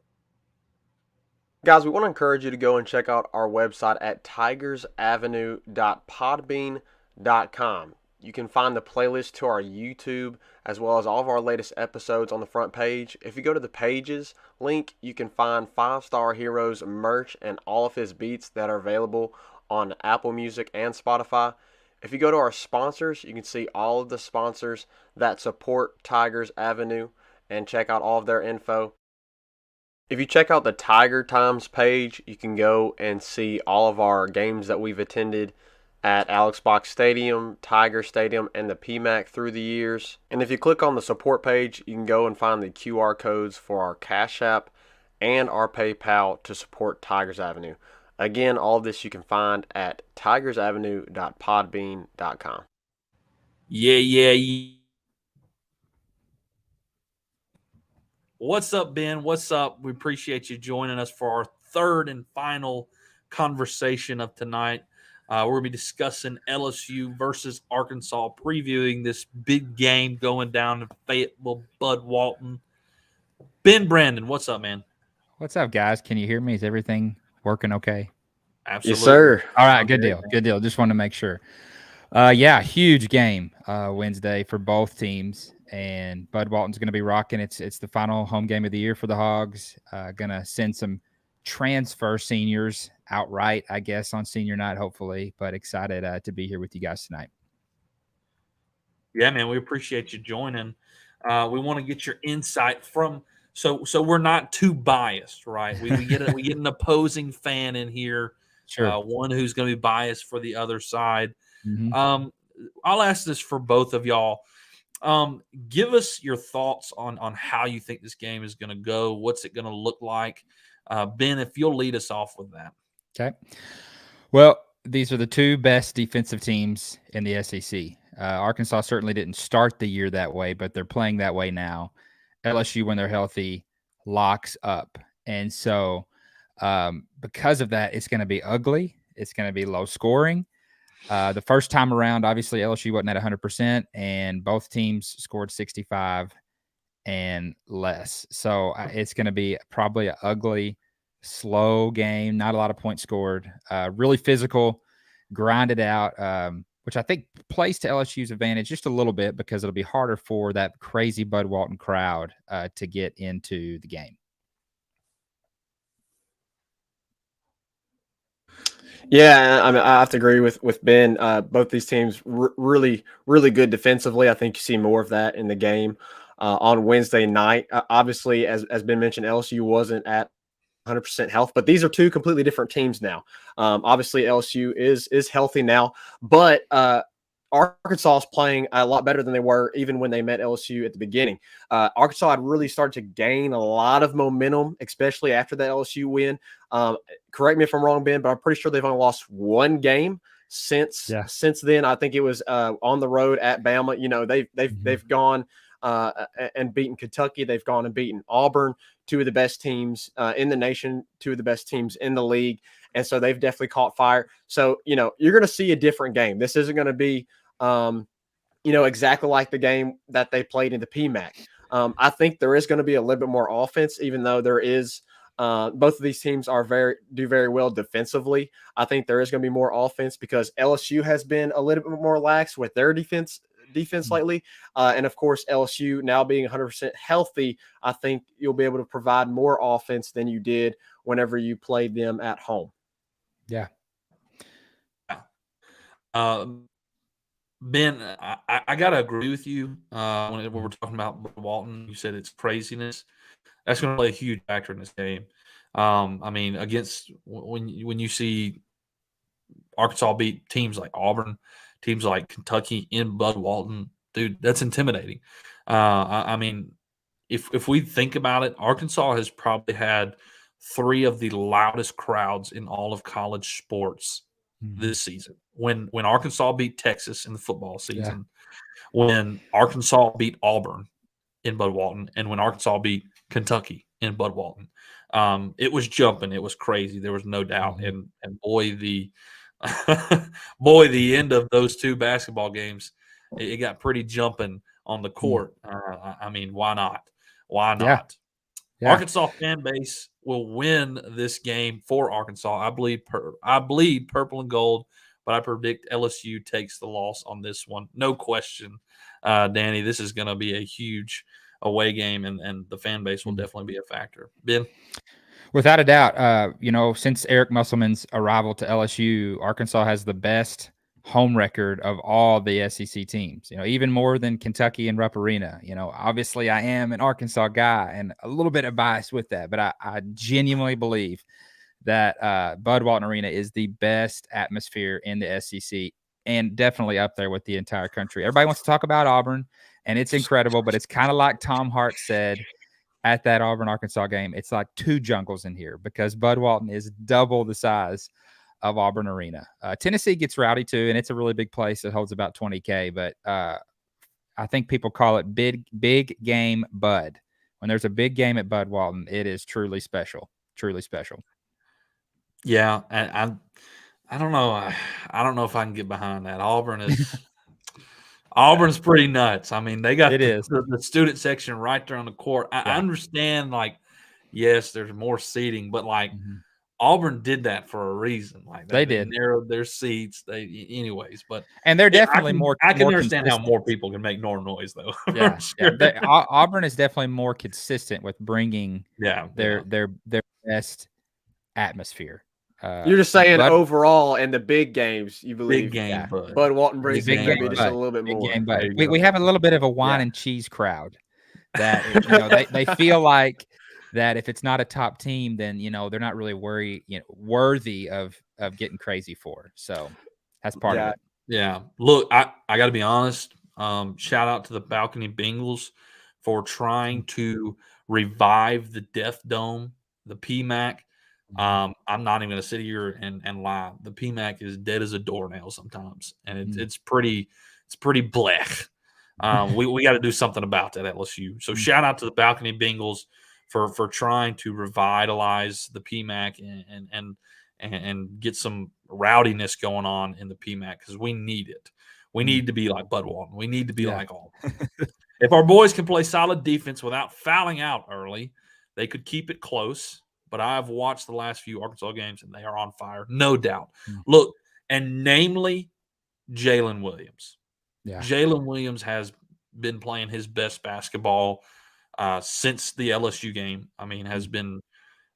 Guys, we want to encourage you to go and check out our website at tigersavenue.podbean.com. You can find the playlist to our YouTube as well as all of our latest episodes on the front page. If you go to the pages link, you can find 5-Star Heroes merch and all of his beats that are available on Apple Music and Spotify. If you go to our sponsors, you can see all of the sponsors that support Tigers Avenue and check out all of their info. If you check out the Tiger Times page, you can go and see all of our games that we've attended at Alex Box Stadium, Tiger Stadium, and the PMAC through the years. And if you click on the support page, you can go and find the QR codes for our Cash App and our PayPal to support Tigers Avenue. Again, all of this you can find at tigersavenue.podbean.com. Yeah. What's up, Ben? What's up? We appreciate you joining us for our third and final conversation of tonight. We're going to be discussing LSU versus Arkansas, previewing this big game going down in Fayetteville, Bud Walton. Ben Brandon, what's up, man? What's up, guys? Can you hear me? Is everything working okay? Absolutely. Yes, sir. All right, good deal. Good deal. Just wanted to make sure. Yeah, huge game Wednesday for both teams, and Bud Walton's going to be rocking. It's the final home game of the year for the Hogs. Going to send some transfer seniors outright, I guess, on senior night, hopefully. But excited to be here with you guys tonight. Yeah, man, we appreciate you joining. We want to get your insight from so we're not too biased, right? We get an opposing fan in here, Sure. one who's going to be biased for the other side. Mm-hmm. I'll ask this for both of y'all. Give us your thoughts on how you think this game is going to go. What's it going to look like? Ben, if you'll lead us off with that. Okay. Well, these are the two best defensive teams in the SEC. Arkansas certainly didn't start the year that way, but they're playing that way now. LSU, when they're healthy, locks up. And so because of that, it's going to be ugly. It's going to be low scoring. The first time around, obviously, LSU wasn't at 100%, and both teams scored 65 and less. So it's going to be probably an ugly, slow game, not a lot of points scored, really physical, grinded out, which I think plays to LSU's advantage just a little bit because it'll be harder for that crazy Bud Walton crowd to get into the game. Yeah, I mean, I have to agree with Ben. Both these teams really, really good defensively. I think you see more of that in the game on Wednesday night. Obviously, as Ben mentioned, LSU wasn't at 100% health, but these are two completely different teams now. Obviously, LSU is healthy now, but Arkansas is playing a lot better than they were even when they met LSU at the beginning. Arkansas had really started to gain a lot of momentum, especially after the LSU win. Correct me if I'm wrong, Ben, but I'm pretty sure they've only lost one game since then. I think it was on the road at Bama. You know, they've gone and beaten Kentucky. They've gone and beaten Auburn, two of the best teams in the nation, two of the best teams in the league. And so they've definitely caught fire. So, you know, you're going to see a different game. This isn't going to be, exactly like the game that they played in the PMAC. I think there is going to be a little bit more offense, even though there is both of these teams do very well defensively. I think there is going to be more offense because LSU has been a little bit more lax with their defense lately. And of course, LSU now being 100% healthy, I think you'll be able to provide more offense than you did whenever you played them at home. Yeah. Ben, I got to agree with you when we're talking about Walton. You said it's craziness. That's going to play a huge factor in this game. I mean, against when you see Arkansas beat teams like Auburn, teams like Kentucky in Bud Walton, dude, that's intimidating. I mean, if we think about it, Arkansas has probably had three of the loudest crowds in all of college sports this season. When Arkansas beat Texas in the football season, when Arkansas beat Auburn in Bud Walton, and when Arkansas beat Kentucky in Bud Walton, it was jumping. It was crazy. There was no doubt. And boy, the end of those two basketball games, it got pretty jumping on the court. I mean, why not? Why not? Yeah. Arkansas fan base will win this game for Arkansas. I bleed purple and gold but I predict LSU takes the loss on this one. No question, Danny. This is going to be a huge away game, and the fan base will definitely be a factor. Ben? Without a doubt, since Eric Musselman's arrival to LSU, Arkansas has the best home record of all the SEC teams, even more than Kentucky and Rupp Arena. Obviously I am an Arkansas guy and a little bit of bias with that, but I genuinely believe that Bud Walton Arena is the best atmosphere in the SEC and definitely up there with the entire country. Everybody wants to talk about Auburn, and it's incredible, but it's kind of like Tom Hart said at that Auburn-Arkansas game. It's like two jungles in here because Bud Walton is double the size of Auburn Arena. Tennessee gets rowdy too, and it's a really big place. It holds about 20K, but I think people call it big game Bud. When there's a big game at Bud Walton, it is truly special. Truly special. Yeah, and I don't know. I don't know if I can get behind that. Auburn's pretty nuts. I mean, they got the student section right there on the court. I understand, yes, there's more seating, but Auburn did that for a reason. They narrowed their seats. And they're definitely more. I can understand how more people can make more noise, though. Yeah, sure. Auburn is definitely more consistent with bringing their best atmosphere. You're just saying overall in the big games, you believe big game, Bud Walton brings maybe just a little bit more. We have a little bit of a wine and cheese crowd that they feel like that if it's not a top team, then they're not really worthy of getting crazy for. So that's part of it. Yeah. Look, I got to be honest. Shout out to the Balcony Bengals for trying to revive the Death Dome, the PMAC. I'm not even going to sit here and lie. The PMAC is dead as a doornail sometimes, and it's pretty blech. We got to do something about that at LSU. So shout out to the Balcony Bengals for trying to revitalize the PMAC and get some rowdiness going on in the PMAC because we need it. We need to be like Bud Walton. We need to be like all. If our boys can play solid defense without fouling out early, they could keep it close. But I've watched the last few Arkansas games, and they are on fire, no doubt. Look, and namely Jalen Williams. Yeah. Jalen Williams has been playing his best basketball since the LSU game. I mean, has been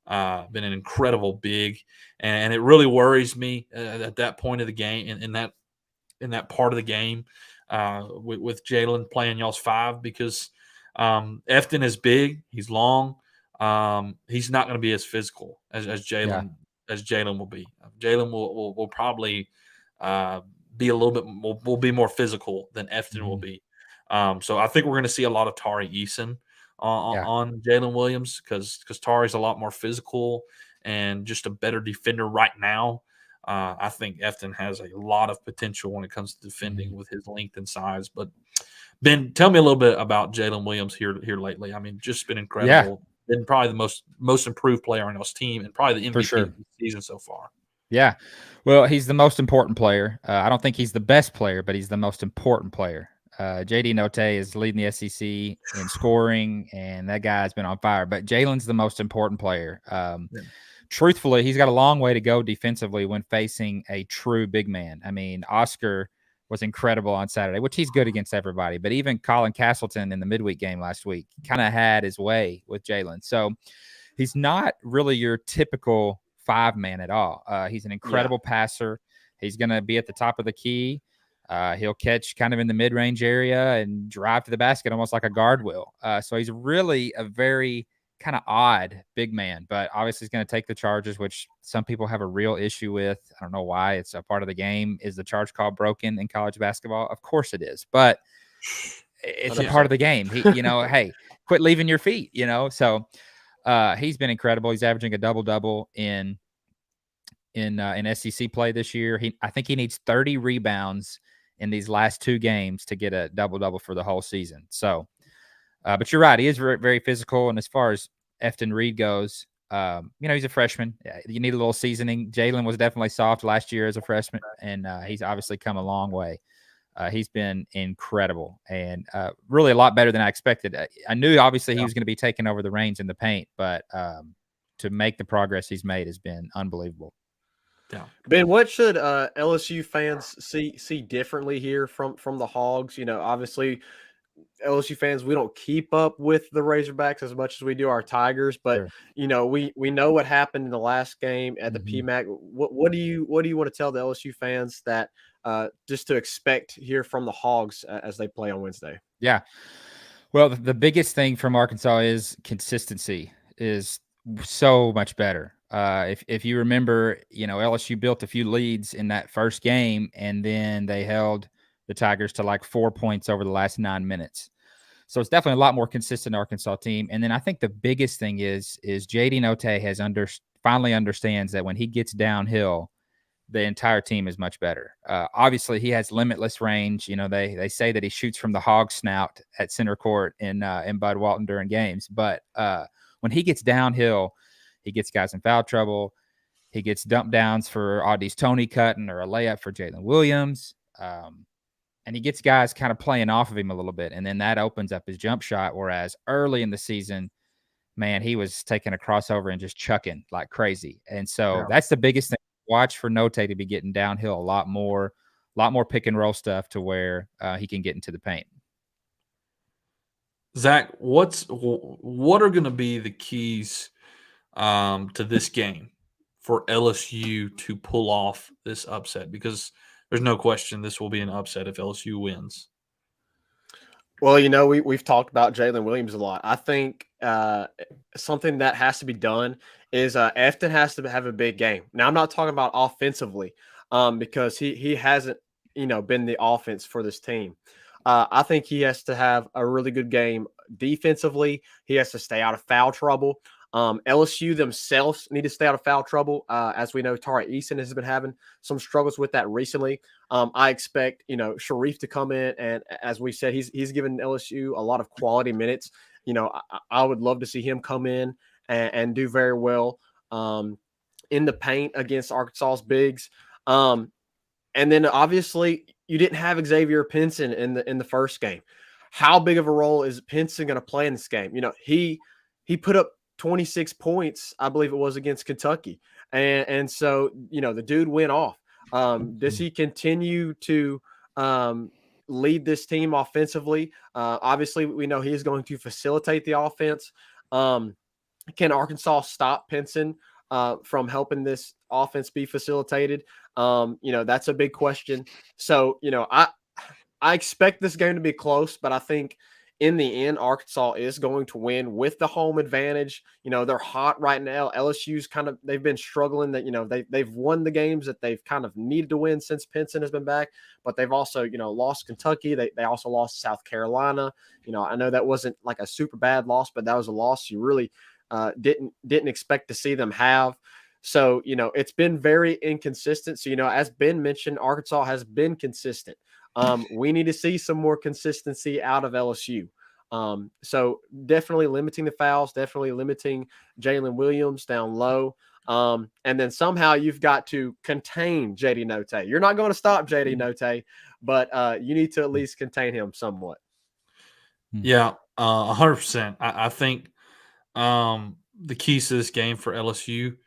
an incredible big, and it really worries me at that point of the game, in that part of the game, with Jalen playing y'all's five because Efton is big, he's long. He's not going to be as physical as Jalen will be. Jalen will probably be a little bit will be more physical than Efton will be. So I think we're going to see a lot of Tari Eason on Jalen Williams because Tari's a lot more physical and just a better defender right now. I think Efton has a lot of potential when it comes to defending with his length and size. But Ben, tell me a little bit about Jalen Williams here lately. I mean, just been incredible. Yeah. Been probably the most improved player on y'all's team and probably the MVP of the season so far. Yeah. Well, he's the most important player. I don't think he's the best player, but he's the most important player. JD Note is leading the SEC in scoring, and that guy's been on fire. But Jalen's the most important player. Truthfully, he's got a long way to go defensively when facing a true big man. I mean, Oscar was incredible on Saturday, which he's good against everybody. But even Colin Castleton in the midweek game last week kind of had his way with Jalen. So he's not really your typical five-man at all. He's an incredible passer. He's going to be at the top of the key. He'll catch kind of in the mid-range area and drive to the basket almost like a guard will. So he's really a very kind of odd big man, but obviously he's going to take the charges, which some people have a real issue with. I don't know why. It's a part of the game. Is the charge call broken in college basketball? Of course it is, but it's a part of the game. Hey, quit leaving your feet, So he's been incredible. He's averaging a double-double in SEC play this year. I think he needs 30 rebounds in these last two games to get a double-double for the whole season. So, but you're right. He is very, very physical. And as far as Efton Reed goes, he's a freshman. You need a little seasoning. Jalen was definitely soft last year as a freshman, and he's obviously come a long way. He's been incredible and really a lot better than I expected. I knew obviously he was going to be taking over the reins in the paint, but to make the progress he's made has been unbelievable. Yeah. Ben, what should LSU fans see differently here from the Hogs? Obviously LSU fans, we don't keep up with the Razorbacks as much as we do our Tigers, but Sure. we know what happened in the last game at the Mhm. PMAC. What do you want to tell the LSU fans that just to expect here from the Hogs as they play on Wednesday? Yeah. Well, the biggest thing from Arkansas is consistency is so much better. If you remember, LSU built a few leads in that first game, and then they held the Tigers to like 4 points over the last 9 minutes. So it's definitely a lot more consistent Arkansas team. And then I think the biggest thing is JD Note has finally understands that when he gets downhill, the entire team is much better. Obviously, he has limitless range. They say that he shoots from the hog snout at center court in Bud Walton during games. But when he gets downhill, he gets guys in foul trouble. He gets dump downs for Audi's Tony Cutton or a layup for Jalen Williams. And he gets guys kind of playing off of him a little bit. And then that opens up his jump shot. Whereas early in the season, man, he was taking a crossover and just chucking like crazy. And so that's the biggest thing. Watch for Note to be getting downhill a lot more pick and roll stuff to where he can get into the paint. Zach, what are going to be the keys to this game for LSU to pull off this upset? Because there's no question this will be an upset if LSU wins. Well, we've talked about Jalen Williams a lot. I think something that has to be done is Efton has to have a big game. Now, I'm not talking about offensively because he hasn't, been the offense for this team. I think he has to have a really good game defensively. He has to stay out of foul trouble. LSU themselves need to stay out of foul trouble. As we know, Tara Eason has been having some struggles with that recently. I expect, Sharif to come in, and as we said, he's given LSU a lot of quality minutes. I would love to see him come in and do very well in the paint against Arkansas's bigs. And then obviously you didn't have Xavier Pinson in the first game. How big of a role is Pinson going to play in this game? He put up 26 points, I believe it was, against Kentucky. And so, the dude went off. Does he continue to lead this team offensively? Obviously, we know he is going to facilitate the offense. Can Arkansas stop Pinson from helping this offense be facilitated? That's a big question. So, I expect this game to be close, but I think in the end, Arkansas is going to win with the home advantage. They're hot right now. LSU's they've been struggling that, they've won the games that they've kind of needed to win since Pinson has been back, but they've also, lost Kentucky. They also lost South Carolina. I know that wasn't like a super bad loss, but that was a loss you really didn't expect to see them have. So, it's been very inconsistent. So, as Ben mentioned, Arkansas has been consistent. We need to see some more consistency out of LSU. So definitely limiting the fouls, definitely limiting Jalen Williams down low. And then somehow you've got to contain JD Note. You're not going to stop JD Note, but you need to at least contain him somewhat. Yeah, 100%. I think the keys to this game for LSU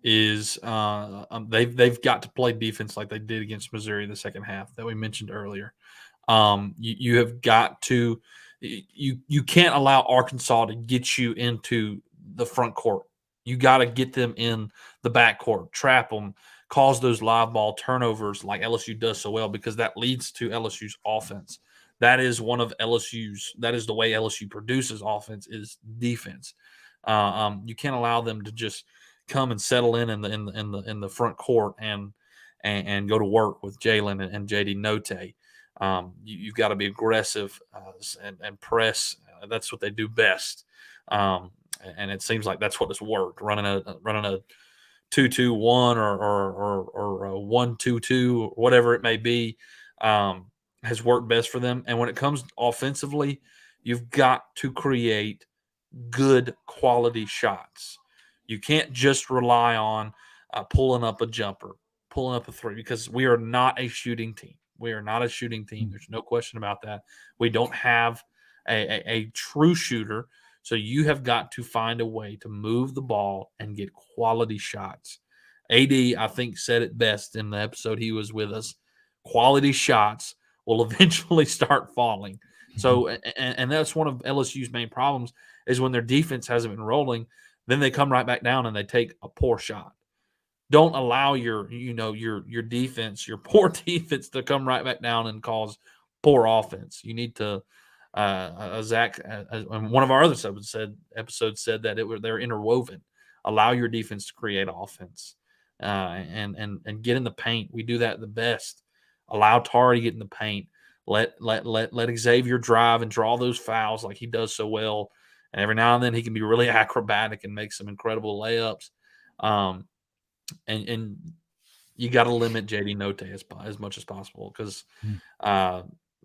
is they've got to play defense like they did against Missouri in the second half that we mentioned earlier. You have got to you can't allow Arkansas to get you into the front court. You got to get them in the back court, trap them, cause those live ball turnovers like LSU does so well, because that leads to LSU's offense. That is that is the way LSU produces offense, is defense. You can't allow them to just come and settle in the front court and go to work with Jalen and JD Note. You've got to be aggressive and press. That's what they do best. And it seems like that's what has worked. Running a 2-2-1 or a 1-2-2 or whatever it may be has worked best for them. And when it comes offensively, you've got to create good quality shots. You can't just rely on pulling up a jumper, pulling up a three, because we are not a shooting team. We are not a shooting team. There's no question about that. We don't have a true shooter. So you have got to find a way to move the ball and get quality shots. AD, I think, said it best in the episode he was with us. Quality shots will eventually start falling. So, and that's one of LSU's main problems is when their defense hasn't been rolling, then they come right back down and they take a poor shot. Don't allow your defense, your poor defense, to come right back down and cause poor offense. You need to. Zach, one of our other episodes said that they're interwoven. Allow your defense to create offense, and get in the paint. We do that the best. Allow Tari to get in the paint. Let Xavier drive and draw those fouls like he does so well. And every now and then he can be really acrobatic and make some incredible layups. And you got to limit JD Note as much as possible because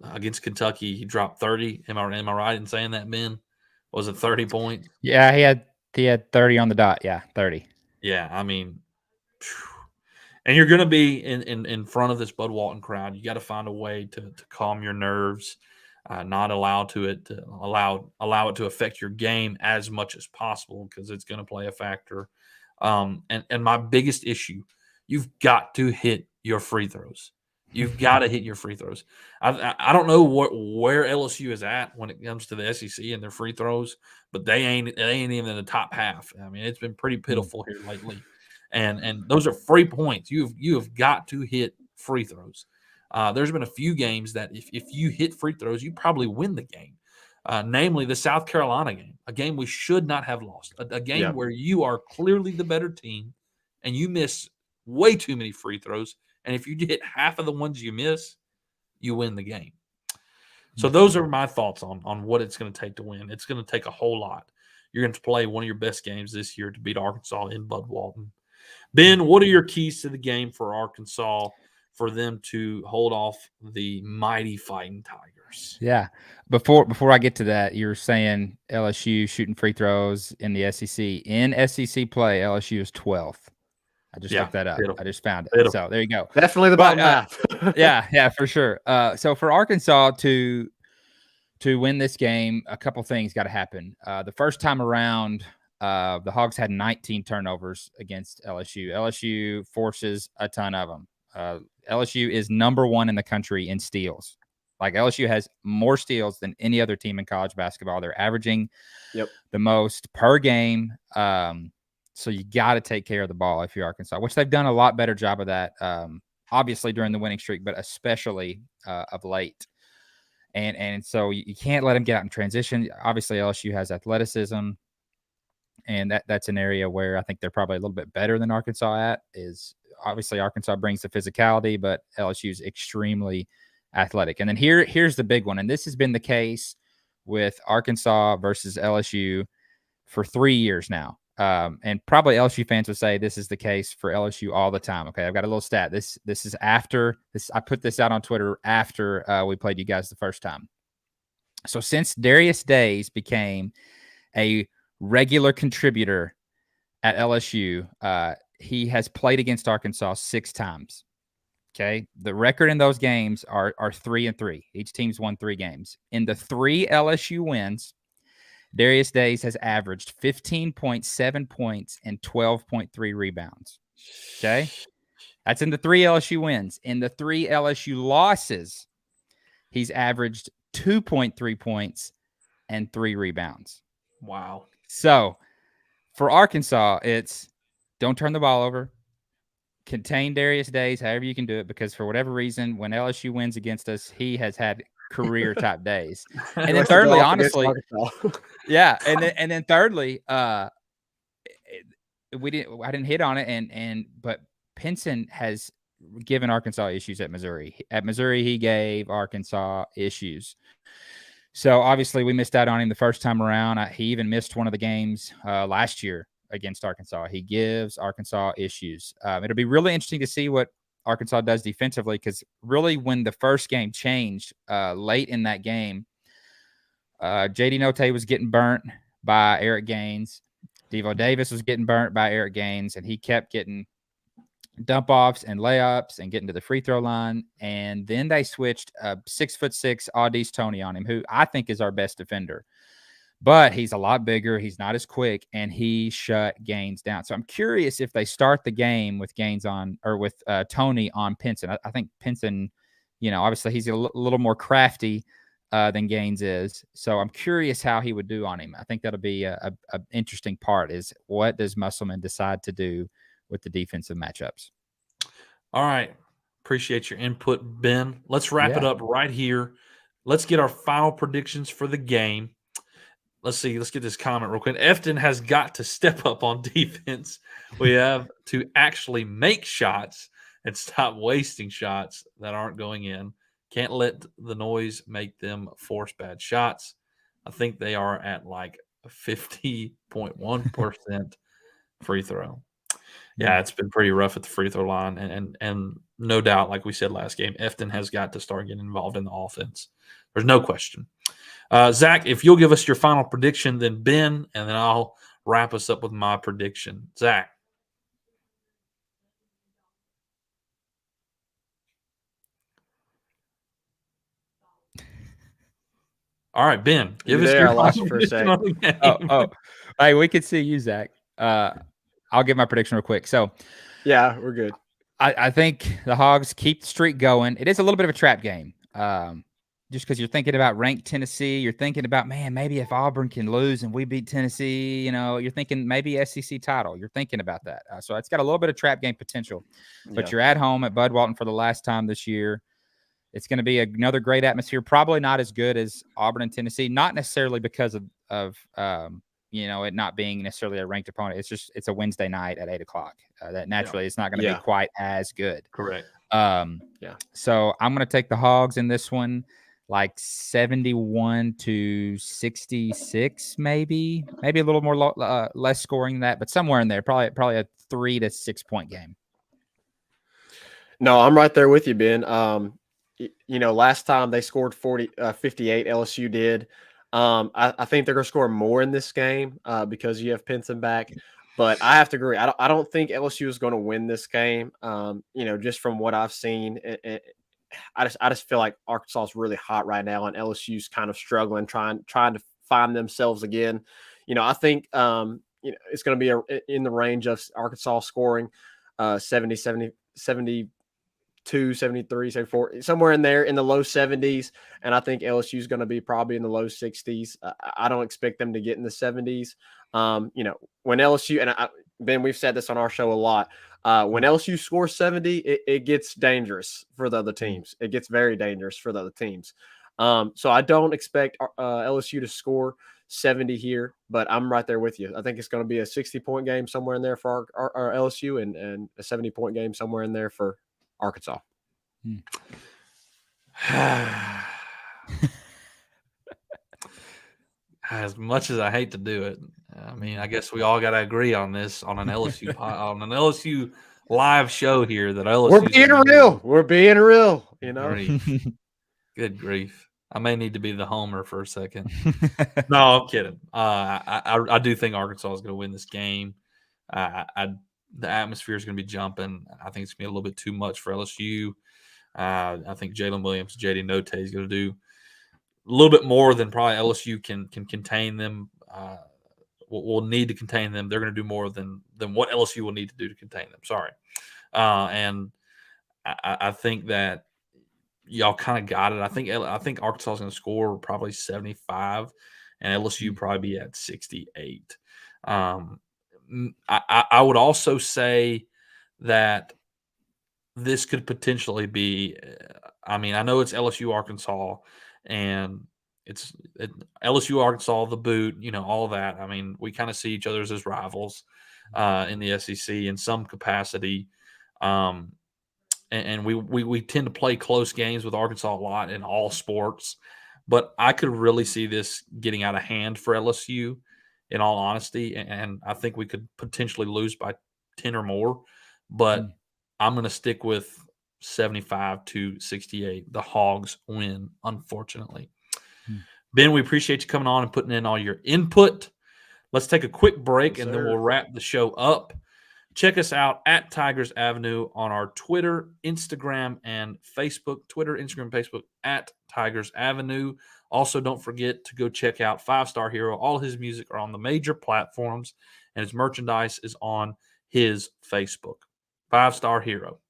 against Kentucky he dropped 30. Am I right in saying that, Ben? Was it 30 points? Yeah, he had 30 on the dot. Yeah, 30. Yeah, I mean, and you're going to be in front of this Bud Walton crowd. You got to find a way to calm your nerves, not allow it to affect your game as much as possible because it's going to play a factor. And my biggest issue, you've got to hit your free throws. You've got to hit your free throws. I don't know where LSU is at when it comes to the SEC and their free throws, but they ain't even in the top half. I mean, it's been pretty pitiful here lately. And those are free points. You have got to hit free throws. There's been a few games that if you hit free throws, you probably win the game. Namely the South Carolina game, a game we should not have lost, a game where you are clearly the better team and you miss way too many free throws. And if you hit half of the ones you miss, you win the game. So those are my thoughts on what it's going to take to win. It's going to take a whole lot. You're going to play one of your best games this year to beat Arkansas in Bud Walton. Ben, what are your keys to the game for Arkansas for them to hold off the mighty Fighting Tigers? Yeah. Before I get to that, you were saying LSU shooting free throws in the SEC. In SEC play, LSU is 12th. I just looked that up. I just found it. So there you go. Definitely the bottom half. yeah, for sure. So for Arkansas to win this game, a couple things got to happen. The first time around, the Hogs had 19 turnovers against LSU. LSU forces a ton of them. LSU is number 1 in the country in steals. Like LSU has more steals than any other team in college basketball. They're averaging the most per game. So you got to take care of the ball if you're Arkansas, which they've done a lot better job of that, obviously during the winning streak, but especially of late. And so you can't let them get out in transition. Obviously, LSU has athleticism, and that's an area where I think they're probably a little bit better than Arkansas at. Is obviously Arkansas brings the physicality, but LSU is extremely athletic. And then here's the big one, and this has been the case with Arkansas versus LSU for 3 years now. And probably LSU fans would say this is the case for LSU all the time. Okay, I've got a little stat. This is after this. I put this out on Twitter after we played you guys the first time. So since Darius Days became a regular contributor at LSU, he has played against Arkansas 6 times. Okay, the record in those games are 3-3. Each team's won 3 games. In the 3 LSU wins, Darius Days has averaged 15.7 points and 12.3 rebounds. Okay, that's in the 3 LSU wins. In the 3 LSU losses, he's averaged 2.3 points and 3 rebounds. Wow. So for Arkansas, it's don't turn the ball over. Contain Darius Days however you can do it, because for whatever reason, when LSU wins against us, he has had career type days. And then thirdly, honestly, yeah, and then thirdly, I didn't hit on it, but Pinson has given Arkansas issues at Missouri. At Missouri, he gave Arkansas issues. So obviously, we missed out on him the first time around. He even missed one of the games last year against Arkansas. He gives Arkansas issues. It'll be really interesting to see what Arkansas does defensively, because really when the first game changed late in that game, JD Note was getting burnt by Eric Gaines. Devo Davis was getting burnt by Eric Gaines, and he kept getting dump offs and layups and getting to the free throw line. And then they switched 6'6" Audis Tony on him, who I think is our best defender. but he's a lot bigger. He's not as quick, and he shut Gaines down. So I'm curious if they start the game with Gaines on, or with Tony on Pinson. I think Pinson, obviously he's a little more crafty than Gaines is. So I'm curious how he would do on him. I think that'll be a interesting part, is what does Musselman decide to do with the defensive matchups? All right. Appreciate your input, Ben. Let's wrap it up right here. Let's get our final predictions for the game. Let's see. Let's get this comment real quick. Efton has got to step up on defense. We have to actually make shots and stop wasting shots that aren't going in. Can't let the noise make them force bad shots. I think they are at like 50.1% free throw. Yeah, it's been pretty rough at the free throw line, and no doubt, like we said last game, Efton has got to start getting involved in the offense. There's no question. Zach, if you'll give us your final prediction, then Ben, and then I'll wrap us up with my prediction. Zach. All right, Ben, give us your final prediction on the game. Hey, we could see you, Zach. I'll give my prediction real quick. So, yeah, we're good. I think the Hogs keep the streak going. It is a little bit of a trap game. Just because you're thinking about ranked Tennessee, you're thinking about, man, maybe if Auburn can lose and we beat Tennessee, you're thinking maybe SEC title. You're thinking about that. So it's got a little bit of trap game potential. But you're at home at Bud Walton for the last time this year. It's going to be another great atmosphere. Probably not as good as Auburn and Tennessee, not necessarily because of it not being necessarily a ranked opponent. It's a Wednesday night at 8:00. That naturally it's not going to be quite as good. Correct. So I'm going to take the Hogs in this one, like 71-66, maybe a little more less scoring than that, but somewhere in there, probably a 3 to 6 point game. No, I'm right there with you, Ben. Last time they scored 58, LSU did. I think they're going to score more in this game because you have Pinson back. But I have to agree. I don't think LSU is going to win this game. Just from what I've seen, I just feel like Arkansas is really hot right now, and LSU's kind of struggling, trying to find themselves again. I think it's going to be in the range of Arkansas scoring 70, 72, 73, 74, somewhere in there in the low 70s. And I think LSU is going to be probably in the low 60s. I don't expect them to get in the 70s. When LSU, and Ben, we've said this on our show a lot, when LSU scores 70, it gets dangerous for the other teams. It gets very dangerous for the other teams. So I don't expect LSU to score 70 here, but I'm right there with you. I think it's going to be a 60-point game somewhere in there for our LSU and a 70-point game somewhere in there for Arkansas. As much as I hate to do it, I mean, I guess we all got to agree on this on an LSU on an LSU live show here that LSU. We're being real. We're being real. Good grief! I may need to be the homer for a second. No, I'm kidding. I do think Arkansas is going to win this game. The atmosphere is going to be jumping. I think it's going to be a little bit too much for LSU. I think Jalen Williams, JD Note is going to do a little bit more than probably LSU can contain them. We'll need to contain them. They're going to do more than what LSU will need to do to contain them. Sorry. And I think that y'all kind of got it. I think Arkansas is going to score probably 75, and LSU probably be at 68. I would also say that this could potentially be. I mean, I know it's LSU Arkansas, and it's LSU Arkansas, the boot, all that. I mean, we kind of see each other as rivals in the SEC in some capacity. And we tend to play close games with Arkansas a lot in all sports, but I could really see this getting out of hand for LSU, in all honesty, and I think we could potentially lose by 10 or more, but I'm going to stick with 75-68. The Hogs win, unfortunately. Ben, we appreciate you coming on and putting in all your input. Let's take a quick break, and then we'll wrap the show up. Check us out at Tigers Avenue on our Twitter, Instagram, and Facebook. Twitter, Instagram, Facebook at Tigers Avenue. Also, don't forget to go check out 5-Star Hero. All his music are on the major platforms, and his merchandise is on his Facebook. 5-Star Hero.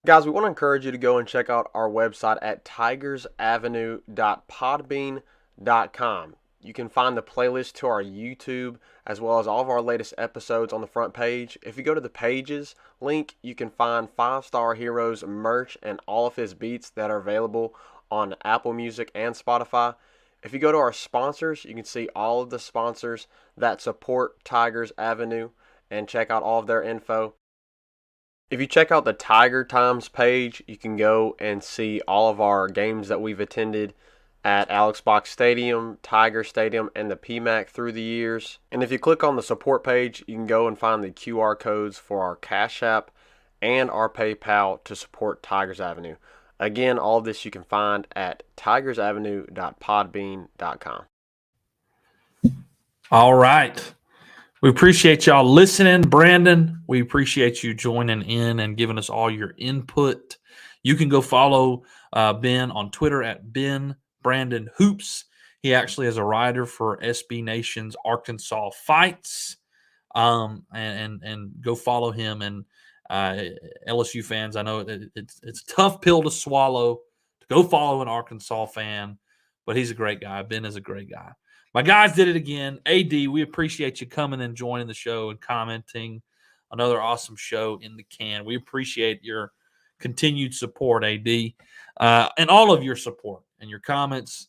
Guys, we want to encourage you to go and check out our website at tigersavenue.podbean.com. You can find the playlist to our YouTube as well as all of our latest episodes on the front page. If you go to the pages link, you can find 5-Star Heroes merch and all of his beats that are available on Apple Music and Spotify. If you go to our sponsors, you can see all of the sponsors that support Tigers Avenue and check out all of their info. If you check out the Tiger Times page, you can go and see all of our games that we've attended at Alex Box Stadium, Tiger Stadium, and the PMAC through the years. And if you click on the support page, you can go and find the QR codes for our Cash App and our PayPal to support Tigers Avenue. Again, all of this you can find at tigersavenue.podbean.com. All right. We appreciate y'all listening. Brandon, we appreciate you joining in and giving us all your input. You can go follow Ben on Twitter at Brandon Hoops. He actually is a writer for SB Nation's Arkansas Fights. And go follow him. And LSU fans, I know it's a tough pill to swallow to go follow an Arkansas fan, but he's a great guy. Ben is a great guy. My guys did it again. AD, we appreciate you coming and joining the show and commenting. Another awesome show in the can. We appreciate your continued support, AD, and all of your support and your comments.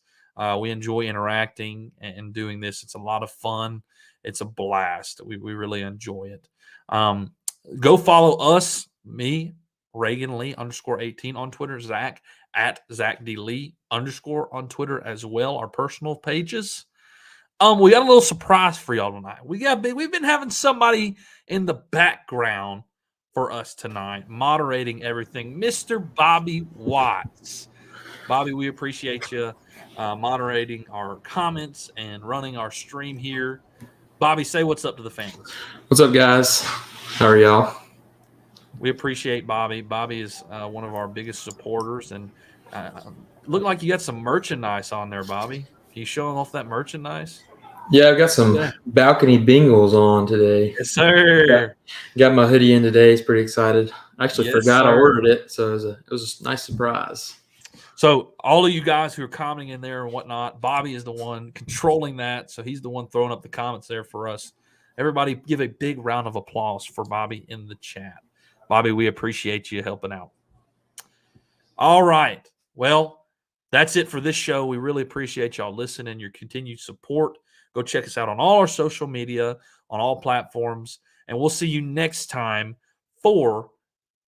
We enjoy interacting and doing this. It's a lot of fun. It's a blast. We really enjoy it. Go follow us, me, Reagan Lee _18 on Twitter, Zach at Zach D. Lee _ on Twitter as well, our personal pages. We got a little surprise for y'all tonight. We've been having somebody in the background for us tonight, moderating everything, Mr. Bobby Watts. Bobby, we appreciate you moderating our comments and running our stream here. Bobby, say what's up to the fans. What's up, guys? How are y'all? We appreciate Bobby. Bobby is one of our biggest supporters, and look like you got some merchandise on there, Bobby. Are you showing off that merchandise? Yeah, I've got some balcony bingles on today. Yes, sir. Got my hoodie in today. It's pretty excited. I actually forgot I ordered it, so it was a nice surprise. So all of you guys who are commenting in there and whatnot, Bobby is the one controlling that. So he's the one throwing up the comments there for us. Everybody give a big round of applause for Bobby in the chat. Bobby, we appreciate you helping out. All right. Well, that's it for this show. We really appreciate y'all listening, your continued support. Go check us out on all our social media, on all platforms, and we'll see you next time for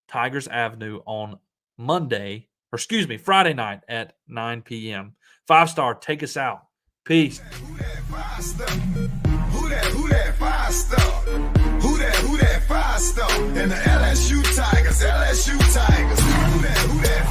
Tigers Avenue on Friday night at 9 p.m. 5-Star, take us out. Peace. Who that 5-Star? Who that 5-Star? And the LSU Tigers. Who that